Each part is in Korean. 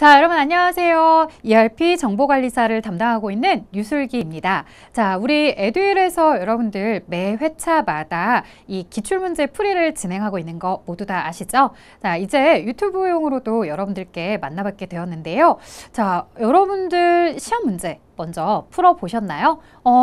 자, 여러분 안녕하세요. ERP 정보관리사를 담당하고 있는 유슬기입니다. 자, 우리 에듀윌에서 여러분들 매 회차마다 이 기출문제 풀이를 진행하고 있는 거 모두 다 아시죠? 자, 이제 유튜브용으로도 여러분들께 만나뵙게 되었는데요. 자, 여러분들 시험 문제 먼저 풀어보셨나요?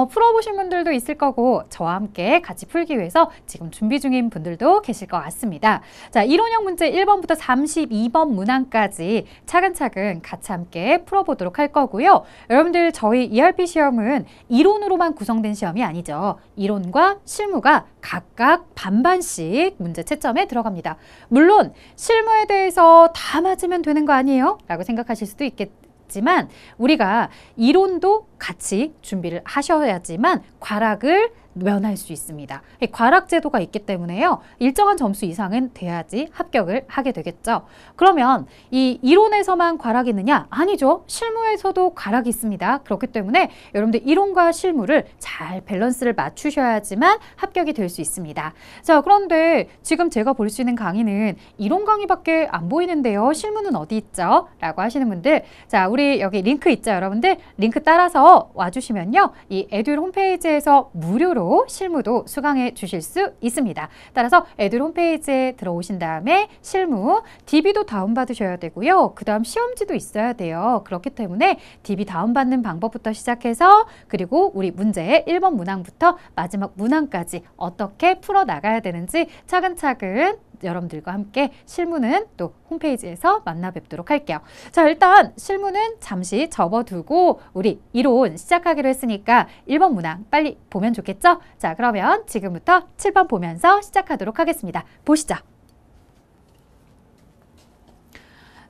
풀어보신 분들도 있을 거고 저와 함께 같이 풀기 위해서 지금 준비 중인 분들도 계실 것 같습니다. 자, 이론형 문제 1번부터 32번 문항까지 차근차근 같이 함께 풀어보도록 할 거고요. 여러분들 저희 ERP 시험은 이론으로만 구성된 시험이 아니죠. 이론과 실무가 각각 반반씩 문제 채점에 들어갑니다. 물론 실무에 대해서 다 맞으면 되는 거 아니에요? 라고 생각하실 수도 있겠지만 우리가 이론도 같이 준비를 하셔야지만 과락을 면할 수 있습니다. 과락 제도가 있기 때문에요. 일정한 점수 이상은 돼야지 합격을 하게 되겠죠. 그러면 이 이론에서만 과락이 있느냐? 아니죠. 실무에서도 과락이 있습니다. 그렇기 때문에 여러분들 이론과 실무를 잘 밸런스를 맞추셔야지만 합격이 될 수 있습니다. 자, 그런데 지금 제가 볼 수 있는 강의는 이론 강의밖에 안 보이는데요. 실무는 어디 있죠? 라고 하시는 분들, 자, 우리 여기 링크 있죠, 여러분들? 링크 따라서 와주시면요. 이 에듀윌 홈페이지에서 무료로 실무도 수강해 주실 수 있습니다. 따라서 에듀윌 홈페이지에 들어오신 다음에 실무, DB도 다운받으셔야 되고요. 그 다음 시험지도 있어야 돼요. 그렇기 때문에 DB 다운받는 방법부터 시작해서 그리고 우리 문제의 1번 문항부터 마지막 문항까지 어떻게 풀어나가야 되는지 차근차근 여러분들과 함께 실무는 또 홈페이지에서 만나 뵙도록 할게요. 자, 일단 실무는 잠시 접어두고 우리 이론 시작하기로 했으니까 1번 문항 빨리 보면 좋겠죠? 자, 그러면 지금부터 7번 보면서 시작하도록 하겠습니다. 보시죠.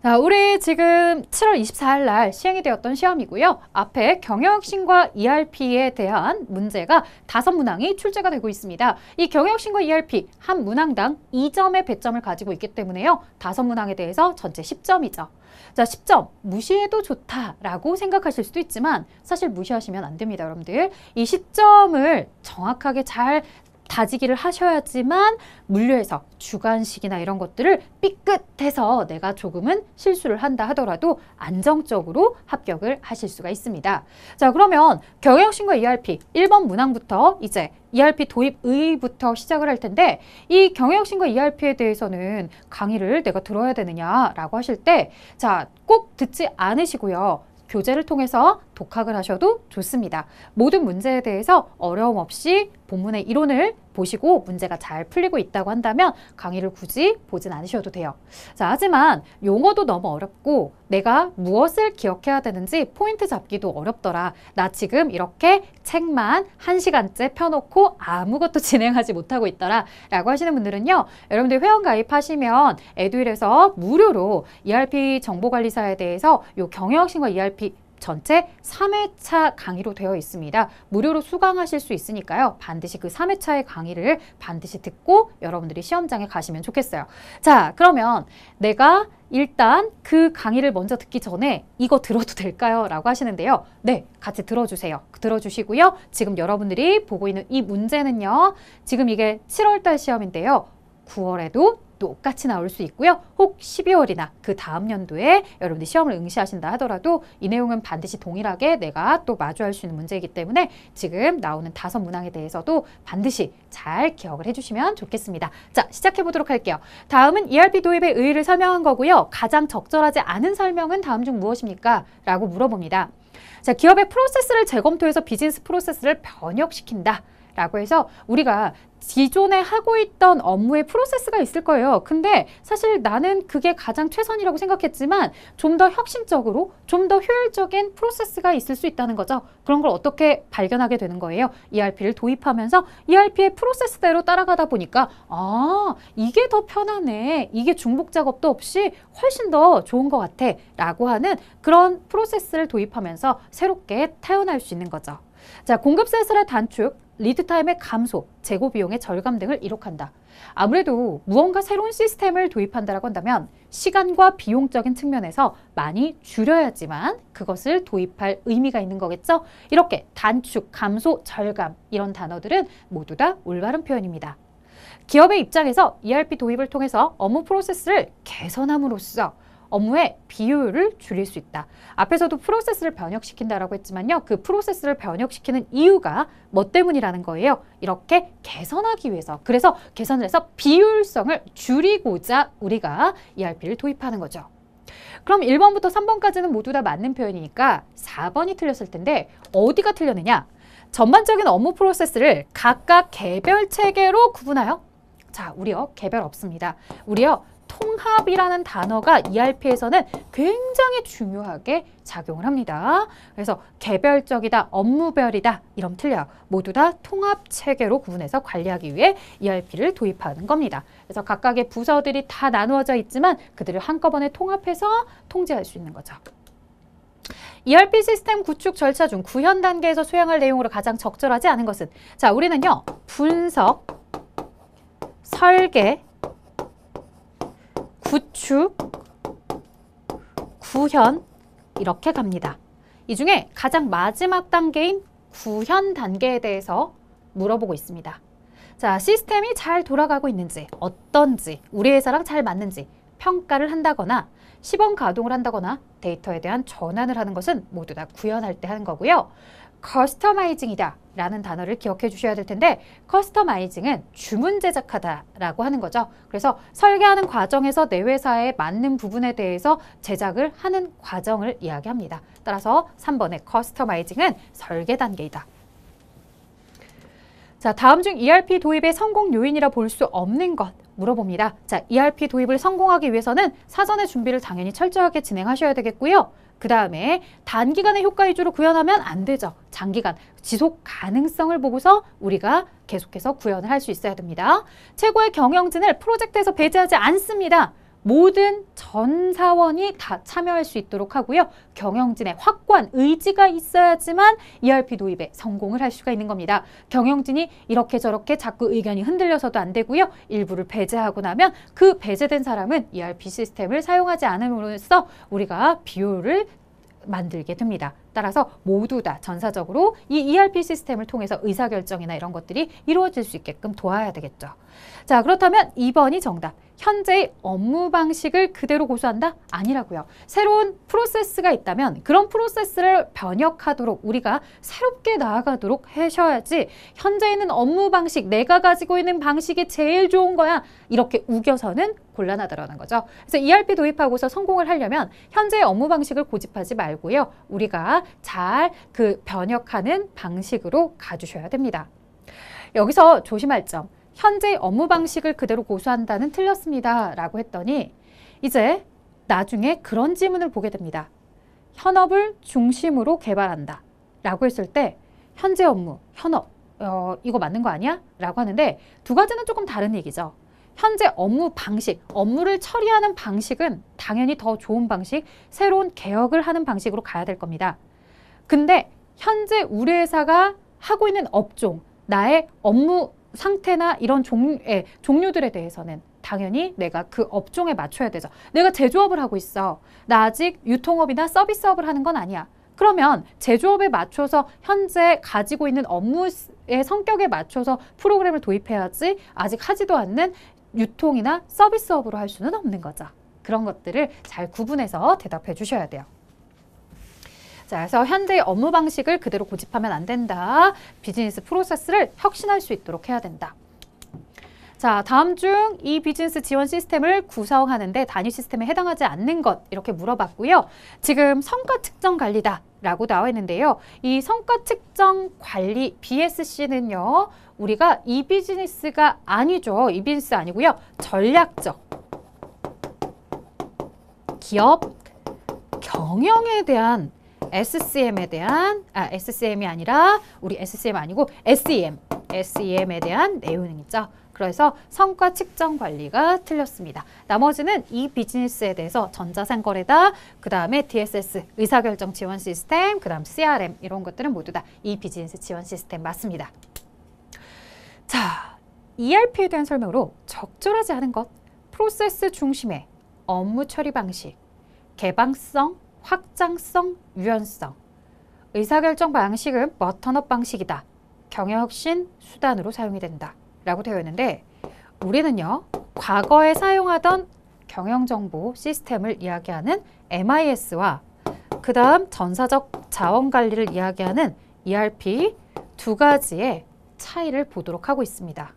자, 우리 지금 7월 24일 날 시행이 되었던 시험이고요. 앞에 경영혁신과 ERP에 대한 문제가 5문항이 출제가 되고 있습니다. 이 경영혁신과 ERP 한 문항당 2점의 배점을 가지고 있기 때문에요. 5문항에 대해서 전체 10점이죠. 자, 10점 무시해도 좋다라고 생각하실 수도 있지만 사실 무시하시면 안 됩니다, 여러분들. 이 10점을 정확하게 잘 다지기를 하셔야지만 물류에서 주관식이나 이런 것들을 삐끗해서 내가 조금은 실수를 한다 하더라도 안정적으로 합격을 하실 수가 있습니다. 자, 그러면 경영혁신과 ERP 1번 문항부터 이제 ERP 도입 의의부터 시작을 할 텐데 이 경영혁신과 ERP에 대해서는 강의를 내가 들어야 되느냐라고 하실 때 자, 꼭 듣지 않으시고요. 교재를 통해서 독학을 하셔도 좋습니다. 모든 문제에 대해서 어려움 없이 본문의 이론을 보시고 문제가 잘 풀리고 있다고 한다면 강의를 굳이 보진 않으셔도 돼요. 자, 하지만 용어도 너무 어렵고 내가 무엇을 기억해야 되는지 포인트 잡기도 어렵더라. 나 지금 이렇게 책만 1시간째 펴놓고 아무것도 진행하지 못하고 있더라 라고 하시는 분들은요. 여러분들 회원 가입하시면 에듀윌에서 무료로 ERP 정보관리사에 대해서 요 경영혁신과 ERP 전체 3회차 강의로 되어 있습니다. 무료로 수강하실 수 있으니까요. 반드시 그 3회차의 강의를 반드시 듣고 여러분들이 시험장에 가시면 좋겠어요. 자, 그러면 내가 일단 그 강의를 먼저 듣기 전에 이거 들어도 될까요? 라고 하시는데요. 네, 같이 들어주세요. 들어주시고요. 지금 여러분들이 보고 있는 이 문제는요. 지금 이게 7월달 시험인데요. 9월에도 똑같이 나올 수 있고요. 혹 12월이나 그 다음 연도에 여러분들이 시험을 응시하신다 하더라도 이 내용은 반드시 동일하게 내가 또 마주할 수 있는 문제이기 때문에 지금 나오는 5문항에 대해서도 반드시 잘 기억을 해주시면 좋겠습니다. 자, 시작해 보도록 할게요. 다음은 ERP 도입의 의의를 설명한 거고요. 가장 적절하지 않은 설명은 다음 중 무엇입니까? 라고 물어봅니다. 자, 기업의 프로세스를 재검토해서 비즈니스 프로세스를 번역시킨다. 라고 해서 우리가 기존에 하고 있던 업무의 프로세스가 있을 거예요. 근데 사실 나는 그게 가장 최선이라고 생각했지만 좀 더 혁신적으로, 좀 더 효율적인 프로세스가 있을 수 있다는 거죠. 그런 걸 어떻게 발견하게 되는 거예요? ERP를 도입하면서 ERP의 프로세스대로 따라가다 보니까 아, 이게 더 편하네. 이게 중복 작업도 없이 훨씬 더 좋은 것 같아. 라고 하는 그런 프로세스를 도입하면서 새롭게 태어날 수 있는 거죠. 자, 공급 세설의 단축, 리드타임의 감소, 재고 비용의 절감 등을 이룩한다. 아무래도 무언가 새로운 시스템을 도입한다라고 한다면 시간과 비용적인 측면에서 많이 줄여야지만 그것을 도입할 의미가 있는 거겠죠? 이렇게 단축, 감소, 절감 이런 단어들은 모두 다 올바른 표현입니다. 기업의 입장에서 ERP 도입을 통해서 업무 프로세스를 개선함으로써 업무의 비효율을 줄일 수 있다. 앞에서도 프로세스를 변형시킨다라고 했지만요. 그 프로세스를 변형시키는 이유가 뭐 때문이라는 거예요. 이렇게 개선하기 위해서. 그래서 개선을 해서 비효율성을 줄이고자 우리가 ERP를 도입하는 거죠. 그럼 1번부터 3번까지는 모두 다 맞는 표현이니까 4번이 틀렸을 텐데 어디가 틀렸느냐? 전반적인 업무 프로세스를 각각 개별 체계로 구분하여 자, 우리요. 개별 없습니다. 우리요. 통합이라는 단어가 ERP에서는 굉장히 중요하게 작용을 합니다. 그래서 개별적이다, 업무별이다 이러면 틀려요. 모두 다 통합 체계로 구분해서 관리하기 위해 ERP를 도입하는 겁니다. 그래서 각각의 부서들이 다 나누어져 있지만 그들을 한꺼번에 통합해서 통제할 수 있는 거죠. ERP 시스템 구축 절차 중 구현 단계에서 수행할 내용으로 가장 적절하지 않은 것은 자, 우리는요. 분석, 설계, 구축, 구현 이렇게 갑니다. 이 중에 가장 마지막 단계인 구현 단계에 대해서 물어보고 있습니다. 자, 시스템이 잘 돌아가고 있는지, 어떤지, 우리 회사랑 잘 맞는지 평가를 한다거나 시범 가동을 한다거나 데이터에 대한 전환을 하는 것은 모두 다 구현할 때 하는 거고요. 커스터마이징이다 라는 단어를 기억해 주셔야 될 텐데 커스터마이징은 주문 제작하다라고 하는 거죠. 그래서 설계하는 과정에서 내 회사에 맞는 부분에 대해서 제작을 하는 과정을 이야기합니다. 따라서 3번의 커스터마이징은 설계 단계이다. 자, 다음 중 ERP 도입의 성공 요인이라 볼 수 없는 것 물어봅니다. 자, ERP 도입을 성공하기 위해서는 사전의 준비를 당연히 철저하게 진행하셔야 되겠고요. 그 다음에 단기간의 효과 위주로 구현하면 안 되죠. 장기간 지속 가능성을 보고서 우리가 계속해서 구현을 할 수 있어야 됩니다. 최고의 경영진을 프로젝트에서 배제하지 않습니다. 모든 전 사원이 다 참여할 수 있도록 하고요. 경영진의 확고한 의지가 있어야지만 ERP 도입에 성공을 할 수가 있는 겁니다. 경영진이 이렇게 저렇게 자꾸 의견이 흔들려서도 안 되고요. 일부를 배제하고 나면 그 배제된 사람은 ERP 시스템을 사용하지 않음으로써 우리가 비효율을 만들게 됩니다. 따라서 모두 다 전사적으로 이 ERP 시스템을 통해서 의사결정이나 이런 것들이 이루어질 수 있게끔 도와야 되겠죠. 자, 그렇다면 2번이 정답. 현재의 업무 방식을 그대로 고수한다? 아니라고요. 새로운 프로세스가 있다면 그런 프로세스를 변혁하도록 우리가 새롭게 나아가도록 하셔야지 현재 있는 업무 방식, 내가 가지고 있는 방식이 제일 좋은 거야. 이렇게 우겨서는 곤란하다라는 거죠. 그래서 ERP 도입하고서 성공을 하려면 현재의 업무 방식을 고집하지 말고요. 우리가 잘 그 변혁하는 방식으로 가주셔야 됩니다. 여기서 조심할 점. 현재의 업무 방식을 그대로 고수한다는 틀렸습니다. 라고 했더니 이제 나중에 그런 지문을 보게 됩니다. 현업을 중심으로 개발한다. 라고 했을 때 현재 업무, 현업, 이거 맞는 거 아니야? 라고 하는데 두 가지는 조금 다른 얘기죠. 현재 업무 방식, 업무를 처리하는 방식은 당연히 더 좋은 방식, 새로운 개혁을 하는 방식으로 가야 될 겁니다. 근데 현재 우리 회사가 하고 있는 업종, 나의 업무 상태나 이런 종류들에 대해서는 당연히 내가 그 업종에 맞춰야 되죠. 내가 제조업을 하고 있어. 나 아직 유통업이나 서비스업을 하는 건 아니야. 그러면 제조업에 맞춰서 현재 가지고 있는 업무의 성격에 맞춰서 프로그램을 도입해야지 아직 하지도 않는 유통이나 서비스업으로 할 수는 없는 거죠. 그런 것들을 잘 구분해서 대답해 주셔야 돼요. 자, 그래서 현재의 업무 방식을 그대로 고집하면 안 된다. 비즈니스 프로세스를 혁신할 수 있도록 해야 된다. 자, 다음 중 이 비즈니스 지원 시스템을 구성하는데 단위 시스템에 해당하지 않는 것 이렇게 물어봤고요. 지금 성과 측정 관리다 라고 나와 있는데요. 이 성과 측정 관리 BSC는요. 우리가 이 비즈니스가 아니죠. 이 비즈니스 아니고요. 전략적 기업 경영에 대한 SCM에 대한 SCM이 아니라 우리 SCM 아니고 SEM에 대한 내용이죠. 그래서 성과 측정 관리가 틀렸습니다. 나머지는 이 비즈니스에 대해서 전자상거래다, 그 다음에 DSS 의사결정 지원 시스템, 그 다음 CRM 이런 것들은 모두 다 이 비즈니스 지원 시스템 맞습니다. 자, ERP에 대한 설명으로 적절하지 않은 것, 프로세스 중심의 업무 처리 방식, 개방성, 확장성, 유연성, 의사결정 방식은 버턴업 방식이다. 경영혁신 수단으로 사용이 된다. 라고 되어 있는데 우리는요. 과거에 사용하던 경영정보 시스템을 이야기하는 MIS와 그 다음 전사적 자원관리를 이야기하는 ERP 두 가지의 차이를 보도록 하고 있습니다.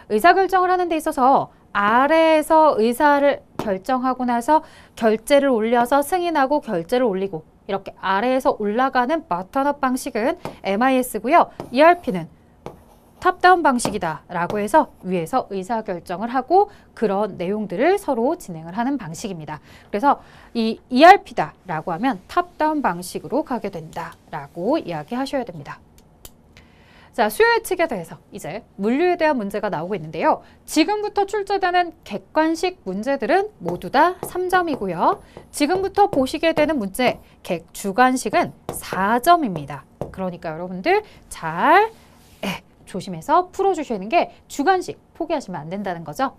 의사결정을 하는 데 있어서 아래에서 의사를 결정하고 나서 결제를 올려서 승인하고 결제를 올리고 이렇게 아래에서 올라가는 버튼업 방식은 MIS고요. ERP는 탑다운 방식이다 라고 해서 위에서 의사결정을 하고 그런 내용들을 서로 진행을 하는 방식입니다. 그래서 이 ERP다 라고 하면 탑다운 방식으로 가게 된다 라고 이야기하셔야 됩니다. 자, 수요 예측에 대해서 이제 물류에 대한 문제가 나오고 있는데요. 지금부터 출제되는 객관식 문제들은 모두 다 3점이고요. 지금부터 보시게 되는 문제, 주관식은 4점입니다. 그러니까 여러분들 잘 조심해서 풀어주시는 게 주관식 포기하시면 안 된다는 거죠.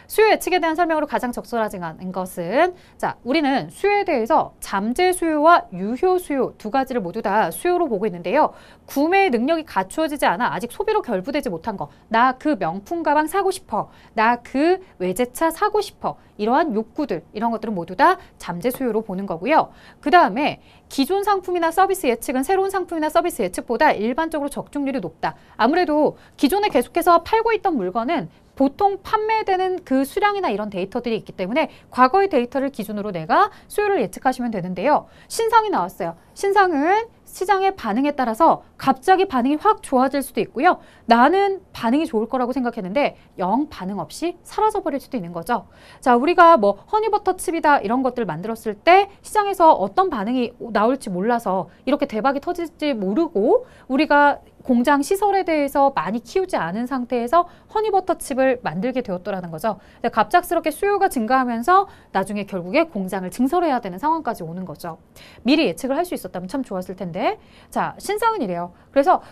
수요 예측에 대한 설명으로 가장 적절하진 것은 자, 우리는 수요에 대해서 잠재 수요와 유효 수요 두 가지를 모두 다 수요로 보고 있는데요. 구매 능력이 갖추어지지 않아 아직 소비로 결부되지 못한 거. 나 그 명품 가방 사고 싶어. 나 그 외제차 사고 싶어. 이러한 욕구들, 이런 것들은 모두 다 잠재 수요로 보는 거고요. 그 다음에 기존 상품이나 서비스 예측은 새로운 상품이나 서비스 예측보다 일반적으로 적중률이 높다. 아무래도 기존에 계속해서 팔고 있던 물건은 보통 판매되는 그 수량이나 이런 데이터들이 있기 때문에 과거의 데이터를 기준으로 내가 수요를 예측하시면 되는데요. 신상이 나왔어요. 신상은 시장의 반응에 따라서 갑자기 반응이 확 좋아질 수도 있고요. 나는 반응이 좋을 거라고 생각했는데 영 반응 없이 사라져버릴 수도 있는 거죠. 자, 우리가 뭐 허니버터칩이다 이런 것들을 만들었을 때 시장에서 어떤 반응이 나올지 몰라서 이렇게 대박이 터질지 모르고 우리가 공장 시설에 대해서 많이 키우지 않은 상태에서 허니버터칩을 만들게 되었더라는 거죠. 갑작스럽게 수요가 증가하면서 나중에 결국에 공장을 증설해야 되는 상황까지 오는 거죠. 미리 예측을 할 수 있었다면 참 좋았을 텐데. 자, 신상은 이래요. 그래서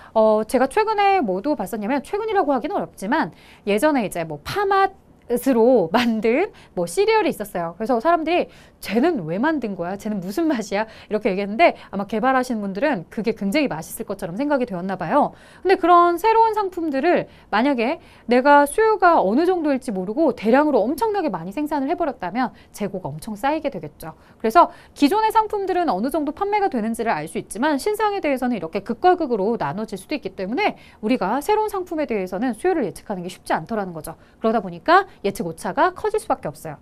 제가 최근에 뭐도 봤었냐면 최근이라고 하기는 어렵지만 예전에 이제 뭐 파맛으로 만든 뭐 시리얼이 있었어요. 그래서 사람들이 쟤는 왜 만든 거야? 쟤는 무슨 맛이야? 이렇게 얘기했는데 아마 개발하신 분들은 그게 굉장히 맛있을 것처럼 생각이 되었나 봐요. 근데 그런 새로운 상품들을 만약에 내가 수요가 어느 정도일지 모르고 대량으로 엄청나게 많이 생산을 해버렸다면 재고가 엄청 쌓이게 되겠죠. 그래서 기존의 상품들은 어느 정도 판매가 되는지를 알 수 있지만 신상에 대해서는 이렇게 극과 극으로 나눠질 수도 있기 때문에 우리가 새로운 상품에 대해서는 수요를 예측하는 게 쉽지 않더라는 거죠. 그러다 보니까 예측 오차가 커질 수밖에 없어요.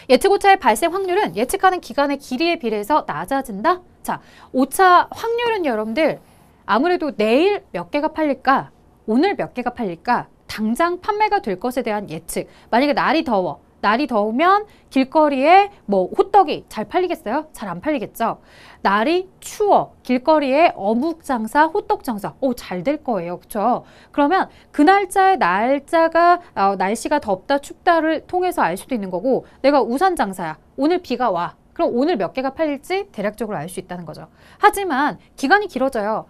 예측 오차의 발생 확률은 예측하는 기간의 길이에 비례해서 낮아진다? 자, 오차 확률은 여러분들 아무래도 내일 몇 개가 팔릴까? 오늘 몇 개가 팔릴까? 당장 판매가 될 것에 대한 예측. 만약에 날이 더워. 날이 더우면 길거리에 뭐 호떡이 잘 팔리겠어요? 잘 안 팔리겠죠? 날이 추워. 길거리에 어묵 장사, 호떡 장사. 잘 될 거예요. 그렇죠? 그러면 그 날짜의 날짜가 날씨가 덥다, 춥다를 통해서 알 수도 있는 거고 내가 우산 장사야. 오늘 비가 와. 그럼 오늘 몇 개가 팔릴지 대략적으로 알 수 있다는 거죠. 하지만 기간이 길어져요.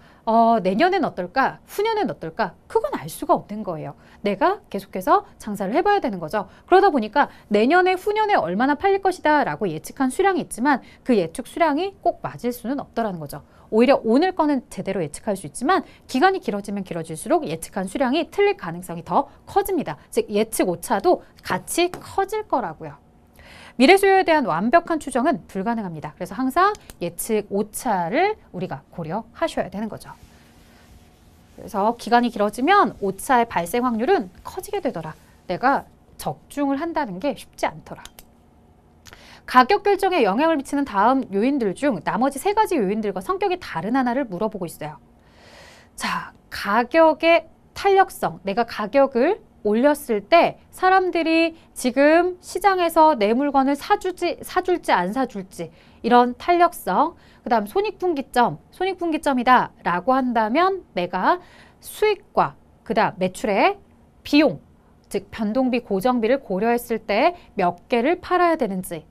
내년엔 어떨까? 후년엔 어떨까? 그건 알 수가 없는 거예요. 내가 계속해서 장사를 해봐야 되는 거죠. 그러다 보니까 내년에 후년에 얼마나 팔릴 것이다 라고 예측한 수량이 있지만 그 예측 수량이 꼭 맞을 수는 없더라는 거죠. 오히려 오늘 거는 제대로 예측할 수 있지만 기간이 길어지면 길어질수록 예측한 수량이 틀릴 가능성이 더 커집니다. 즉 예측 오차도 같이 커질 거라고요. 미래 수요에 대한 완벽한 추정은 불가능합니다. 그래서 항상 예측 오차를 우리가 고려하셔야 되는 거죠. 그래서 기간이 길어지면 오차의 발생 확률은 커지게 되더라. 내가 적중을 한다는 게 쉽지 않더라. 가격 결정에 영향을 미치는 다음 요인들 중 나머지 3가지 요인들과 성격이 다른 하나를 물어보고 있어요. 자, 가격의 탄력성. 내가 가격을 올렸을 때 사람들이 지금 시장에서 내 물건을 사줄지 안 사줄지 이런 탄력성, 그 다음 손익분기점이다 라고 한다면 내가 수익과 그 다음 매출의 비용, 즉 변동비, 고정비를 고려했을 때 몇 개를 팔아야 되는지,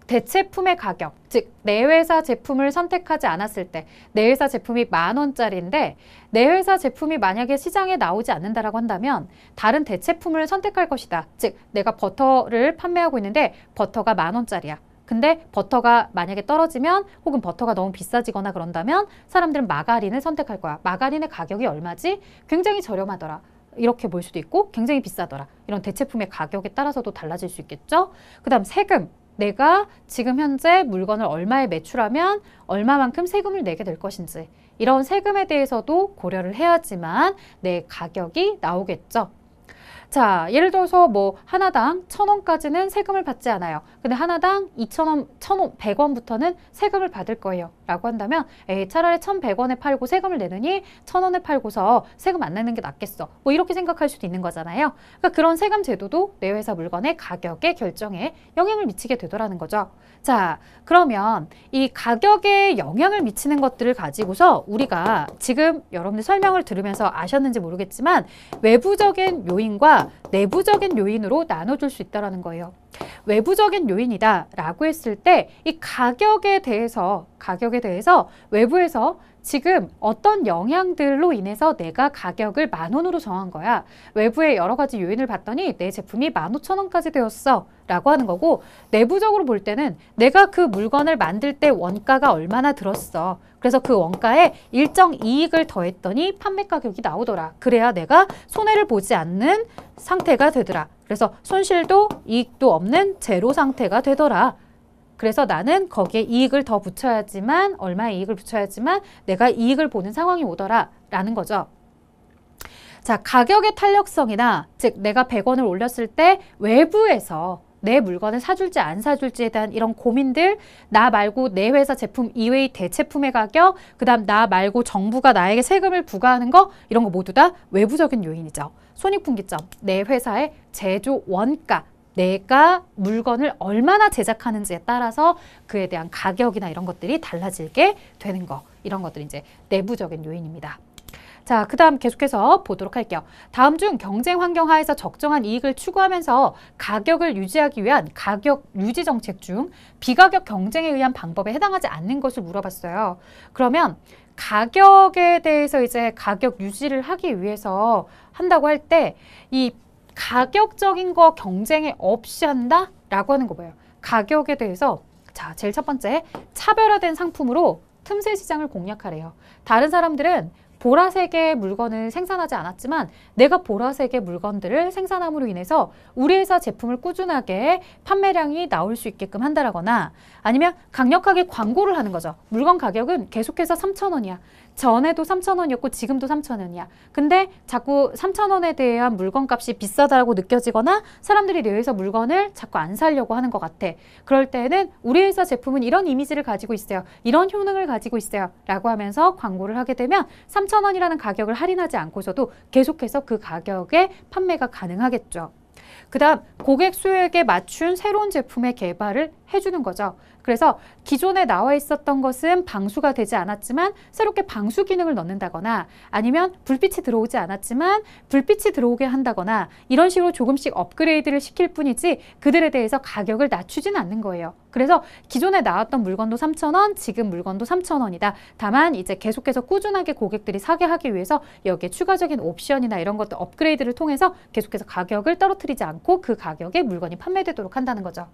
대체품의 가격, 즉 내 회사 제품을 선택하지 않았을 때 내 회사 제품이 10,000원짜리인데 내 회사 제품이 만약에 시장에 나오지 않는다라고 한다면 다른 대체품을 선택할 것이다. 즉 내가 버터를 판매하고 있는데 버터가 10,000원짜리야. 근데 버터가 만약에 떨어지면 혹은 버터가 너무 비싸지거나 그런다면 사람들은 마가린을 선택할 거야. 마가린의 가격이 얼마지? 굉장히 저렴하더라. 이렇게 볼 수도 있고 굉장히 비싸더라. 이런 대체품의 가격에 따라서도 달라질 수 있겠죠. 그 다음 세금. 내가 지금 현재 물건을 얼마에 매출하면 얼마만큼 세금을 내게 될 것인지 이런 세금에 대해서도 고려를 해야지만 내 가격이 나오겠죠. 자, 예를 들어서 뭐 하나당 1,000원까지는 세금을 받지 않아요. 근데 하나당 2,000원, 1,100원부터는 세금을 받을 거예요. 라고 한다면 에이, 차라리 1,100원에 팔고 세금을 내느니 1,000원에 팔고서 세금 안 내는 게 낫겠어. 뭐 이렇게 생각할 수도 있는 거잖아요. 그러니까 그런 세금 제도도 내 회사 물건의 가격의 결정에 영향을 미치게 되더라는 거죠. 자, 그러면 이 가격에 영향을 미치는 것들을 가지고서 우리가 지금 여러분들 설명을 들으면서 아셨는지 모르겠지만 외부적인 요인과 내부적인 요인으로 나눠줄 수 있다는 거예요. 외부적인 요인이다 라고 했을 때 이 가격에 대해서 외부에서 지금 어떤 영향들로 인해서 내가 가격을 10,000원으로 정한 거야. 외부의 여러 가지 요인을 봤더니 내 제품이 15,000원까지 되었어 라고 하는 거고, 내부적으로 볼 때는 내가 그 물건을 만들 때 원가가 얼마나 들었어. 그래서 그 원가에 일정 이익을 더했더니 판매 가격이 나오더라. 그래야 내가 손해를 보지 않는 상태가 되더라. 그래서 손실도 이익도 없는 제로 상태가 되더라. 그래서 나는 거기에 이익을 더 붙여야지만, 얼마의 이익을 붙여야지만 내가 이익을 보는 상황이 오더라 라는 거죠. 자, 가격의 탄력성이나 즉 내가 100원을 올렸을 때 외부에서 내 물건을 사줄지 안 사줄지에 대한 이런 고민들, 나 말고 내 회사 제품 이외의 대체품의 가격, 그 다음 나 말고 정부가 나에게 세금을 부과하는 거, 이런 거 모두 다 외부적인 요인이죠. 손익분기점, 내 회사의 제조 원가, 내가 물건을 얼마나 제작하는지에 따라서 그에 대한 가격이나 이런 것들이 달라지게 되는 거, 이런 것들이 이제 내부적인 요인입니다. 자, 그 다음 계속해서 보도록 할게요. 다음 중 경쟁 환경 하에서 적정한 이익을 추구하면서 가격을 유지하기 위한 가격 유지 정책 중 비가격 경쟁에 의한 방법에 해당하지 않는 것을 물어봤어요. 그러면 가격에 대해서 이제 가격 유지를 하기 위해서 한다고 할 때 이 가격적인 거 경쟁에 없이 한다? 라고 하는 거 뭐예요? 가격에 대해서 자, 제일 첫 번째, 차별화된 상품으로 틈새 시장을 공략하래요. 다른 사람들은 보라색의 물건을 생산하지 않았지만 내가 보라색의 물건들을 생산함으로 인해서 우리 회사 제품을 꾸준하게 판매량이 나올 수 있게끔 한다거나, 아니면 강력하게 광고를 하는 거죠. 물건 가격은 계속해서 3,000원이야. 전에도 3,000원이었고 지금도 3,000원이야. 근데 자꾸 3,000원에 대한 물건값이 비싸다고 느껴지거나 사람들이 내 회사 물건을 자꾸 안 사려고 하는 것 같아. 그럴 때는 우리 회사 제품은 이런 이미지를 가지고 있어요. 이런 효능을 가지고 있어요. 라고 하면서 광고를 하게 되면 3,000원이라는 가격을 할인하지 않고서도 계속해서 그 가격에 판매가 가능하겠죠. 그 다음 고객 수요에 맞춘 새로운 제품의 개발을 해주는 거죠. 그래서 기존에 나와 있었던 것은 방수가 되지 않았지만 새롭게 방수 기능을 넣는다거나, 아니면 불빛이 들어오지 않았지만 불빛이 들어오게 한다거나, 이런 식으로 조금씩 업그레이드를 시킬 뿐이지 그들에 대해서 가격을 낮추지는 않는 거예요. 그래서 기존에 나왔던 물건도 3,000원, 지금 물건도 3,000원이다. 다만 이제 계속해서 꾸준하게 고객들이 사게 하기 위해서 여기에 추가적인 옵션이나 이런 것들 업그레이드를 통해서 계속해서 가격을 떨어뜨리지 않고 그 가격에 물건이 판매되도록 한다는 거죠.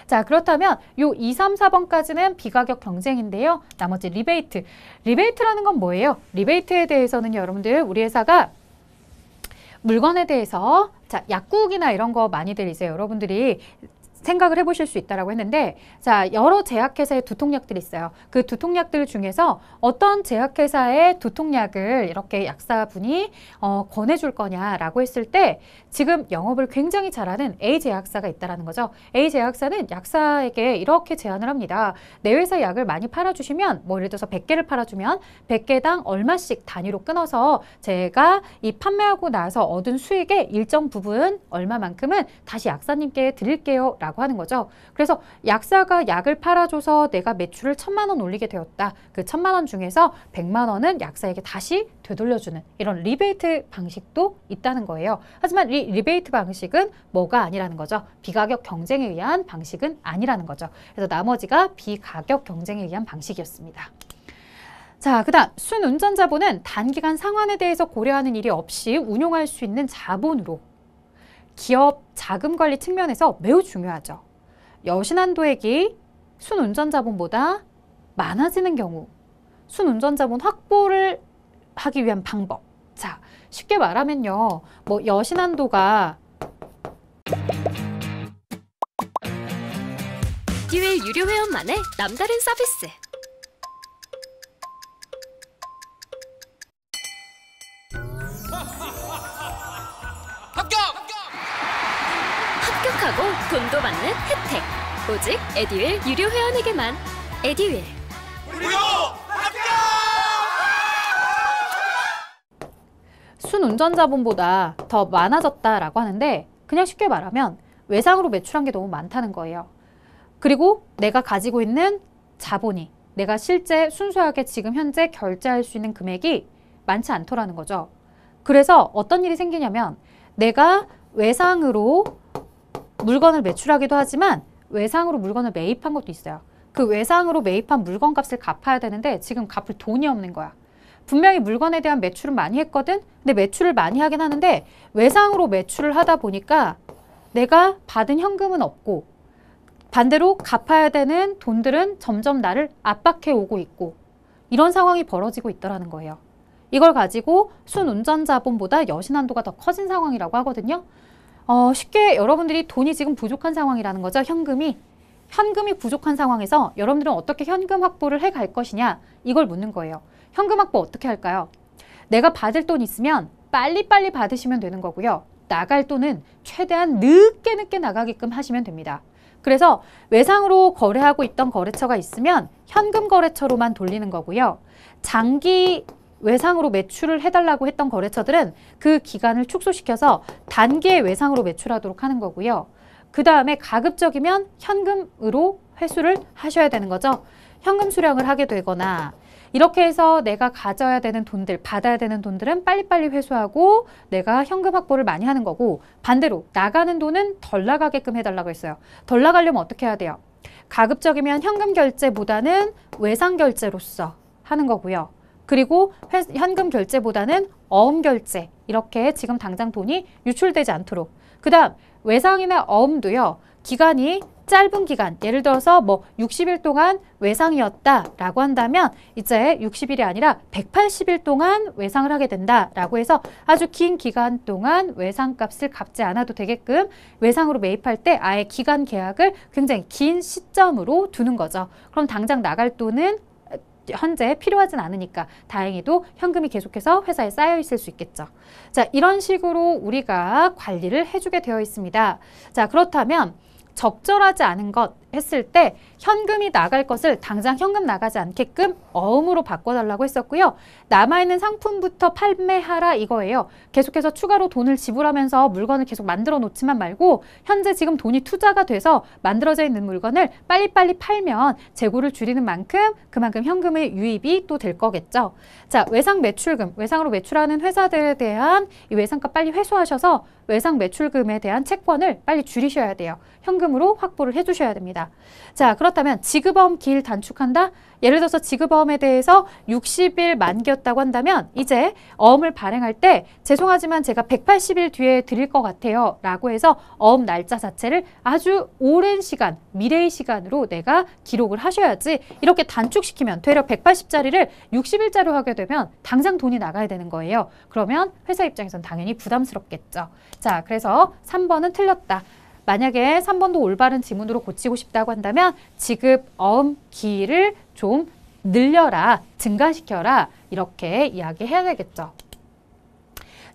자, 그렇다면 요 2, 3, 4번까지는 비가격 경쟁인데요. 나머지 리베이트. 리베이트라는 건 뭐예요? 리베이트에 대해서는 여러분들 우리 회사가 물건에 대해서 자, 약국이나 이런 거 많이들 이제 여러분들이 생각을 해보실 수 있다라고 했는데, 자, 여러 제약회사의 두통약들이 있어요. 그 두통약들 중에서 어떤 제약회사의 두통약을 이렇게 약사분이 권해줄 거냐라고 했을 때 지금 영업을 굉장히 잘하는 A 제약사가 있다라는 거죠. A 제약사는 약사에게 이렇게 제안을 합니다. 내 회사 약을 많이 팔아주시면, 뭐 예를 들어서 100개를 팔아주면 100개당 얼마씩 단위로 끊어서 제가 이 판매하고 나서 얻은 수익의 일정 부분 얼마만큼은 다시 약사님께 드릴게요 라고 하는 거죠. 그래서 약사가 약을 팔아줘서 내가 매출을 1,000만 원 올리게 되었다. 그 1,000만 원 중에서 100만 원은 약사에게 다시 되돌려주는 이런 리베이트 방식도 있다는 거예요. 하지만 이 리베이트 방식은 뭐가 아니라는 거죠. 비가격 경쟁에 의한 방식은 아니라는 거죠. 그래서 나머지가 비가격 경쟁에 의한 방식이었습니다. 자, 그 다음 순운전자본은 단기간 상환에 대해서 고려하는 일이 없이 운용할 수 있는 자본으로 기업 자금 관리 측면에서 매우 중요하죠. 여신한도액이 순운전자본보다 많아지는 경우 순운전자본 확보를 하기 위한 방법, 자, 쉽게 말하면요. 뭐 여신한도가 에듀윌 유료 회원만의 남다른 서비스. 합격하고 돈도 받는 혜택. 오직 에듀윌 유료 회원에게만. 에듀윌. 무료 합격! 순운전자분보다 더 많아졌다라고 하는데 그냥 쉽게 말하면 외상으로 매출한 게 너무 많다는 거예요. 그리고 내가 가지고 있는 자본이 내가 실제 순수하게 지금 현재 결제할 수 있는 금액이 많지 않더라는 거죠. 그래서 어떤 일이 생기냐면 내가 외상으로 물건을 매출하기도 하지만 외상으로 물건을 매입한 것도 있어요. 그 외상으로 매입한 물건 값을 갚아야 되는데 지금 갚을 돈이 없는 거야. 분명히 물건에 대한 매출은 많이 했거든? 근데 매출을 많이 하긴 하는데 외상으로 매출을 하다 보니까 내가 받은 현금은 없고 반대로 갚아야 되는 돈들은 점점 나를 압박해 오고 있고 이런 상황이 벌어지고 있더라는 거예요. 이걸 가지고 순운전자분보다 여신한도가 더 커진 상황이라고 하거든요. 쉽게 여러분들이 돈이 지금 부족한 상황이라는 거죠. 현금이 부족한 상황에서 여러분들은 어떻게 현금 확보를 해갈 것이냐 이걸 묻는 거예요. 현금 확보 어떻게 할까요? 내가 받을 돈 있으면 빨리빨리 받으시면 되는 거고요. 나갈 돈은 최대한 늦게 나가게끔 하시면 됩니다. 그래서 외상으로 거래하고 있던 거래처가 있으면 현금 거래처로만 돌리는 거고요. 장기 외상으로 매출을 해달라고 했던 거래처들은 그 기간을 축소시켜서 단기의 외상으로 매출하도록 하는 거고요. 그 다음에 가급적이면 현금으로 회수를 하셔야 되는 거죠. 현금 수령을 하게 되거나 이렇게 해서 내가 가져야 되는 돈들, 받아야 되는 돈들은 빨리빨리 회수하고 내가 현금 확보를 많이 하는 거고 반대로 나가는 돈은 덜 나가게끔 해달라고 했어요. 덜 나가려면 어떻게 해야 돼요? 가급적이면 현금 결제보다는 외상 결제로서 하는 거고요. 그리고 현금 결제보다는 어음 결제 이렇게 지금 당장 돈이 유출되지 않도록 그 다음 외상이나 어음도요. 기간이 짧은 기간 예를 들어서 뭐 60일 동안 외상이었다라고 한다면 이제 60일이 아니라 180일 동안 외상을 하게 된다라고 해서 아주 긴 기간 동안 외상값을 갚지 않아도 되게끔 외상으로 매입할 때 아예 기간 계약을 굉장히 긴 시점으로 두는 거죠. 그럼 당장 나갈 돈은 현재 필요하진 않으니까 다행히도 현금이 계속해서 회사에 쌓여 있을 수 있겠죠. 자, 이런 식으로 우리가 관리를 해주게 되어 있습니다. 자, 그렇다면 적절하지 않은 것 했을 때 현금이 나갈 것을 당장 현금 나가지 않게끔 어음으로 바꿔달라고 했었고요. 남아있는 상품부터 판매하라 이거예요. 계속해서 추가로 돈을 지불하면서 물건을 계속 만들어 놓지만 말고 현재 지금 돈이 투자가 돼서 만들어져 있는 물건을 빨리빨리 팔면 재고를 줄이는 만큼 그만큼 현금의 유입이 또 될 거겠죠. 자, 외상 매출금, 외상으로 매출하는 회사들에 대한 이 외상값 빨리 회수하셔서 외상 매출금에 대한 채권을 빨리 줄이셔야 돼요. 현금으로 확보를 해주셔야 됩니다. 자, 그렇다면 지급어음 기일 단축한다? 예를 들어서 지급어음에 대해서 60일 만기였다고 한다면 이제 어음을 발행할 때 죄송하지만 제가 180일 뒤에 드릴 것 같아요 라고 해서 어음 날짜 자체를 아주 오랜 시간, 미래의 시간으로 내가 기록을 하셔야지 이렇게 단축시키면 되려 180짜리를 60일짜리로 하게 되면 당장 돈이 나가야 되는 거예요. 그러면 회사 입장에선 당연히 부담스럽겠죠. 자, 그래서 3번은 틀렸다. 만약에 3번도 올바른 지문으로 고치고 싶다고 한다면 지급 어음 기일을 좀 늘려라, 증가시켜라 이렇게 이야기해야 되겠죠.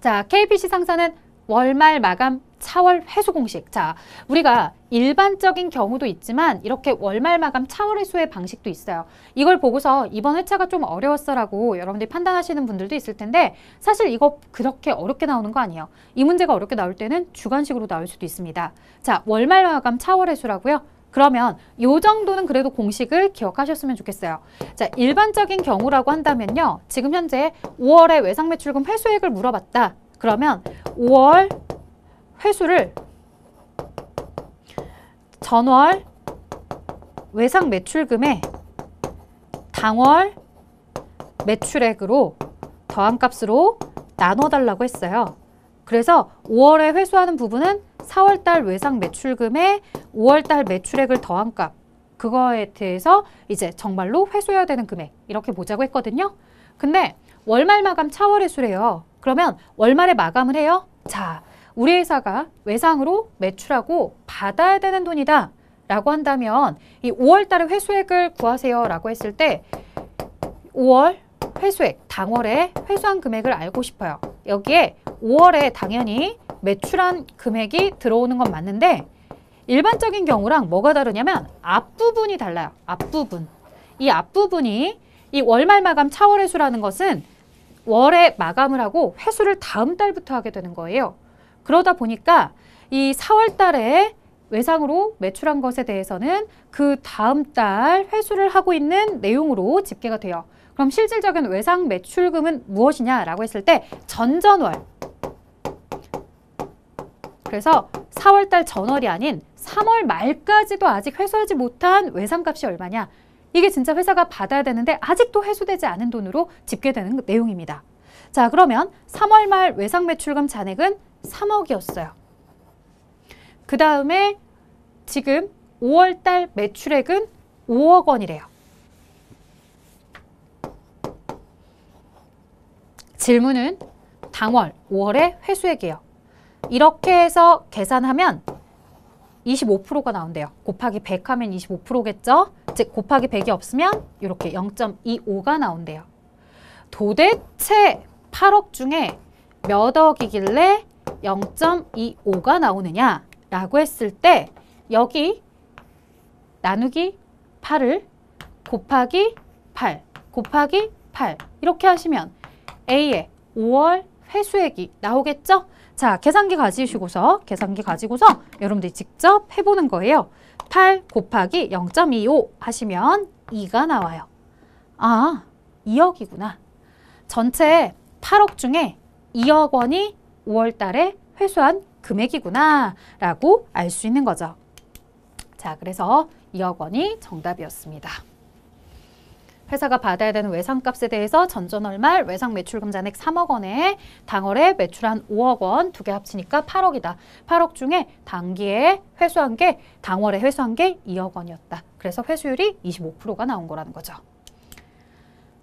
자, KPC 상사는 월말 마감 차월 회수 공식. 자, 우리가 일반적인 경우도 있지만 이렇게 월말 마감 차월 회수의 방식도 있어요. 이걸 보고서 이번 회차가 좀 어려웠어라고 여러분들이 판단하시는 분들도 있을 텐데 사실 이거 그렇게 어렵게 나오는 거 아니에요. 이 문제가 어렵게 나올 때는 주관식으로 나올 수도 있습니다. 자, 월말 마감 차월 회수라고요. 그러면 이 정도는 그래도 공식을 기억하셨으면 좋겠어요. 자, 일반적인 경우라고 한다면요. 지금 현재 5월에 외상매출금 회수액을 물어봤다. 그러면 5월 회수를 전월 외상 매출금의 당월 매출액으로 더한 값으로 나눠달라고 했어요. 그래서 5월에 회수하는 부분은 4월달 외상 매출금에 5월달 매출액을 더한 값 그거에 대해서 이제 정말로 회수해야 되는 금액 이렇게 보자고 했거든요. 근데 월말 마감 차월 회수래요. 그러면 월말에 마감을 해요. 자, 우리 회사가 외상으로 매출하고 받아야 되는 돈이다 라고 한다면 이 5월 달에 회수액을 구하세요 라고 했을 때 5월 회수액, 당월에 회수한 금액을 알고 싶어요. 여기에 5월에 당연히 매출한 금액이 들어오는 건 맞는데 일반적인 경우랑 뭐가 다르냐면 앞부분이 달라요. 앞부분. 이 앞부분이 이 월말 마감 차월 회수라는 것은 월에 마감을 하고 회수를 다음 달부터 하게 되는 거예요. 그러다 보니까 이 4월 달에 외상으로 매출한 것에 대해서는 그 다음 달 회수를 하고 있는 내용으로 집계가 돼요. 그럼 실질적인 외상 매출금은 무엇이냐라고 했을 때 전전월. 그래서 4월 달 전월이 아닌 3월 말까지도 아직 회수하지 못한 외상값이 얼마냐. 이게 진짜 회사가 받아야 되는데 아직도 회수되지 않은 돈으로 집계되는 내용입니다. 자, 그러면 3월 말 외상 매출금 잔액은 3억이었어요. 그 다음에 지금 5월 달 매출액은 5억 원이래요. 질문은 당월 5월의 회수액이에요. 이렇게 해서 계산하면 25%가 나온대요. 곱하기 100 하면 25%겠죠? 즉 곱하기 100이 없으면 이렇게 0.25가 나온대요. 도대체 8억 중에 몇 억이길래 0.25가 나오느냐라고 했을 때 여기 나누기 8을 곱하기 8 곱하기 8 이렇게 하시면 A의 5월 회수액이 나오겠죠? 자, 계산기 가지고서 여러분들이 직접 해보는 거예요. 8 곱하기 0.25 하시면 2가 나와요. 아, 2억이구나. 전체 8억 중에 2억 원이 5월 달에 회수한 금액이구나 라고 알 수 있는 거죠. 자, 그래서 2억 원이 정답이었습니다. 회사가 받아야 되는 외상값에 대해서 전전월 말 외상 매출금 잔액 3억 원에 당월에 매출한 5억 원 두 개 합치니까 8억이다. 8억 중에 당기에 회수한 게 당월에 회수한 게 2억 원이었다. 그래서 회수율이 25%가 나온 거라는 거죠.